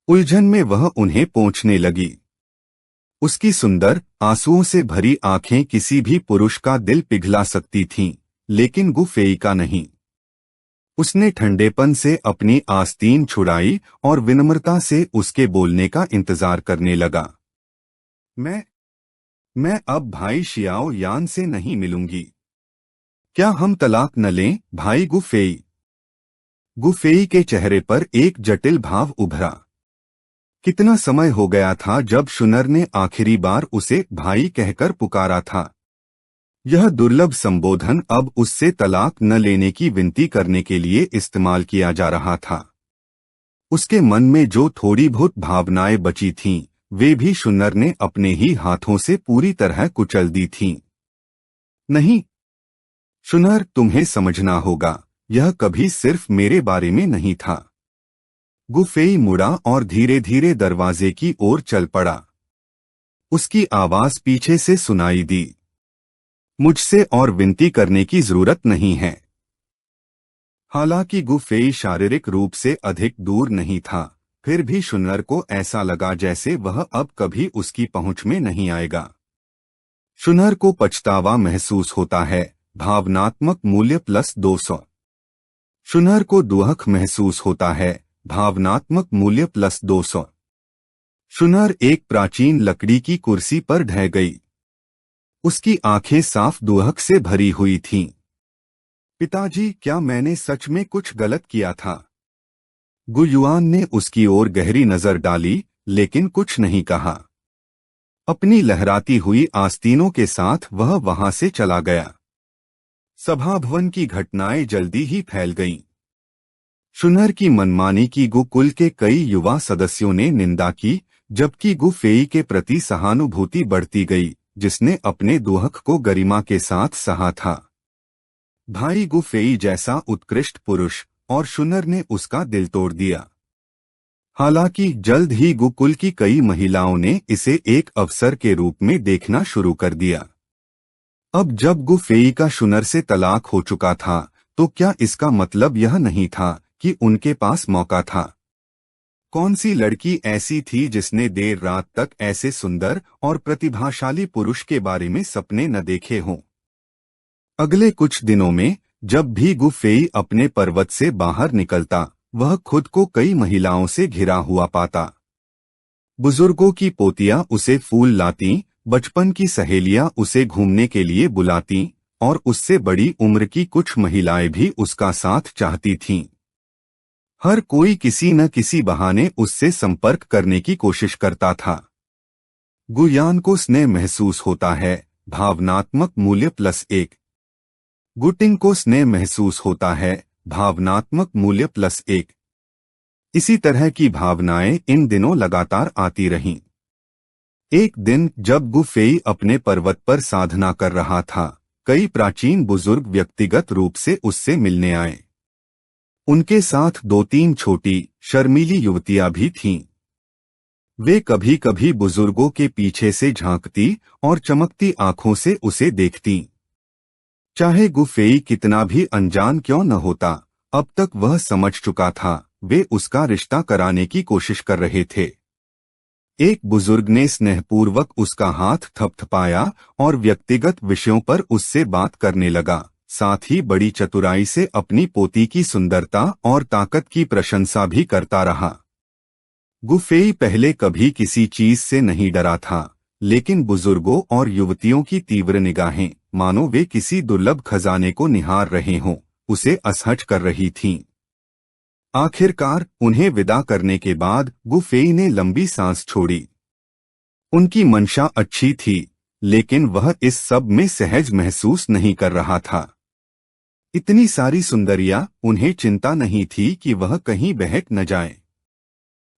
उलझन में वह उन्हें पोंछने लगी। उसकी सुंदर, आंसुओं से भरी आंखें किसी भी पुरुष का दिल पिघला सकती थीं, लेकिन गुफेई का नहीं। उसने ठंडेपन से अपनी आस्तीन छुड़ाई और विनम्रता से उसके बोलने का इंतजार करने लगा। मैं अब भाई शियाओ यान से नहीं मिलूंगी। क्या हम तलाक न लें, भाई गुफेई? गुफेई के चेहरे पर एक जटिल भाव उभरा। कितना समय हो गया था जब शुनर ने आखिरी बार उसे भाई कहकर पुकारा था। यह दुर्लभ संबोधन अब उससे तलाक न लेने की विनती करने के लिए इस्तेमाल किया जा रहा था। उसके मन में जो थोड़ी बहुत भावनाएं बची थीं, वे भी शुनर ने अपने ही हाथों से पूरी तरह कुचल दी थीं। नहीं शुनर, तुम्हें समझना होगा, यह कभी सिर्फ मेरे बारे में नहीं था। गुफेई मुड़ा और धीरे धीरे दरवाजे की ओर चल पड़ा। उसकी आवाज पीछे से सुनाई दी, मुझसे और विनती करने की जरूरत नहीं है। हालांकि गुफेई शारीरिक रूप से अधिक दूर नहीं था, फिर भी शुनर को ऐसा लगा जैसे वह अब कभी उसकी पहुंच में नहीं आएगा। शुनर को पछतावा महसूस होता है। भावनात्मक मूल्य +200। शुनर को दुख महसूस होता है। भावनात्मक मूल्य +200। शुनर एक प्राचीन लकड़ी की कुर्सी पर ढह गई। उसकी आंखें साफ दुख से भरी हुई थीं। पिताजी, क्या मैंने सच में कुछ गलत किया था? गुयुआन ने उसकी ओर गहरी नजर डाली, लेकिन कुछ नहीं कहा। अपनी लहराती हुई आस्तीनों के साथ वह वहां से चला गया। सभा भवन की घटनाएं जल्दी ही फैल गईं। शुनर की मनमानी की गु कुल के कई युवा सदस्यों ने निंदा की, जबकि गु फेई के प्रति सहानुभूति बढ़ती गई, जिसने अपने दुख को गरिमा के साथ सहा था। भाई गु फेई जैसा उत्कृष्ट पुरुष, और शुनर ने उसका दिल तोड़ दिया। हालांकि जल्द ही गु कुल की कई महिलाओं ने इसे एक अवसर के रूप में देखना शुरू कर दिया। अब जब गु फेई का शुनर से तलाक हो चुका था, तो क्या इसका मतलब यह नहीं था कि उनके पास मौका था? कौन सी लड़की ऐसी थी जिसने देर रात तक ऐसे सुंदर और प्रतिभाशाली पुरुष के बारे में सपने न देखे हों? अगले कुछ दिनों में जब भी गु फेई अपने पर्वत से बाहर निकलता, वह खुद को कई महिलाओं से घिरा हुआ पाता। बुजुर्गों की पोतियां उसे फूल लातीं, बचपन की सहेलियां उसे घूमने के लिए बुलातीं, और उससे बड़ी उम्र की कुछ महिलाएं भी उसका साथ चाहती थीं। हर कोई किसी न किसी बहाने उससे संपर्क करने की कोशिश करता था। गुयान को स्नेह महसूस होता है। भावनात्मक मूल्य +1। गुटिंग को स्नेह महसूस होता है। भावनात्मक मूल्य +1। इसी तरह की भावनाएं इन दिनों लगातार आती रहीं। एक दिन जब गु फेई अपने पर्वत पर साधना कर रहा था, कई प्राचीन बुजुर्ग व्यक्तिगत रूप से उससे मिलने आए। उनके साथ 2-3 छोटी शर्मीली युवतियां भी थीं। वे कभी कभी बुजुर्गों के पीछे से झांकती और चमकती आंखों से उसे देखतीं। चाहे गु फेई कितना भी अनजान क्यों न होता, अब तक वह समझ चुका था वे उसका रिश्ता कराने की कोशिश कर रहे थे। एक बुजुर्ग ने स्नेहपूर्वक उसका हाथ थपथपाया और व्यक्तिगत विषयों पर उससे बात करने लगा, साथ ही बड़ी चतुराई से अपनी पोती की सुंदरता और ताकत की प्रशंसा भी करता रहा। गु फेई पहले कभी किसी चीज से नहीं डरा था, लेकिन बुजुर्गों और युवतियों की तीव्र निगाहें, मानो वे किसी दुर्लभ खजाने को निहार रहे हों, उसे असहज कर रही थीं। आखिरकार उन्हें विदा करने के बाद गु फेई ने लंबी सांस छोड़ी। उनकी मंशा अच्छी थी, लेकिन वह इस सब में सहज महसूस नहीं कर रहा था। इतनी सारी सुंदरियां, उन्हें चिंता नहीं थी कि वह कहीं बहक न जाए।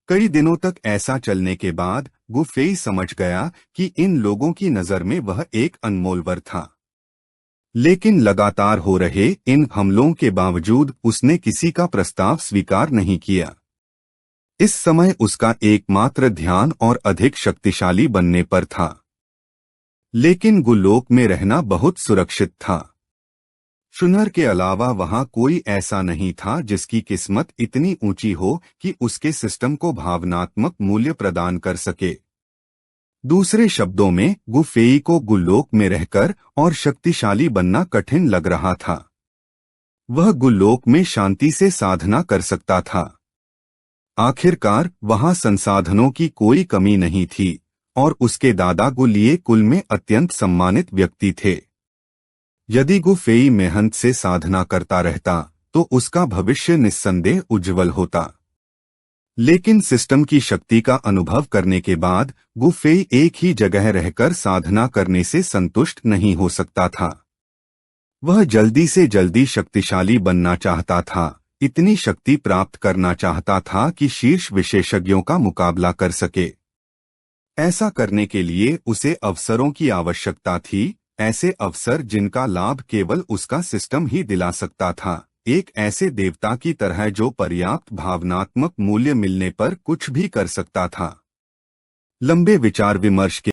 कई दिनों तक ऐसा चलने के बाद गु फेई समझ गया कि इन लोगों की नजर में वह एक अनमोल वर था। लेकिन लगातार हो रहे इन हमलों के बावजूद उसने किसी का प्रस्ताव स्वीकार नहीं किया। इस समय उसका एकमात्र ध्यान और अधिक शक्तिशाली बनने पर था। लेकिन गुलोक में रहना बहुत सुरक्षित था। शुनर के अलावा वहां कोई ऐसा नहीं था जिसकी किस्मत इतनी ऊंची हो कि उसके सिस्टम को भावनात्मक मूल्य प्रदान कर सके। दूसरे शब्दों में गु फेई को गुलोक में रहकर और शक्तिशाली बनना कठिन लग रहा था। वह गुलोक में शांति से साधना कर सकता था। आखिरकार वहां संसाधनों की कोई कमी नहीं थी, और उसके दादा गुलिये कुल में अत्यंत सम्मानित व्यक्ति थे। यदि गु फेई मेहनत से साधना करता रहता तो उसका भविष्य निस्संदेह उज्जवल होता। लेकिन सिस्टम की शक्ति का अनुभव करने के बाद गु फेई एक ही जगह रहकर साधना करने से संतुष्ट नहीं हो सकता था। वह जल्दी से जल्दी शक्तिशाली बनना चाहता था, इतनी शक्ति प्राप्त करना चाहता था कि शीर्ष विशेषज्ञों का मुकाबला कर सके। ऐसा करने के लिए उसे अवसरों की आवश्यकता थी, ऐसे अवसर जिनका लाभ केवल उसका सिस्टम ही दिला सकता था, एक ऐसे देवता की तरह जो पर्याप्त भावनात्मक मूल्य मिलने पर कुछ भी कर सकता था। लंबे विचार विमर्श के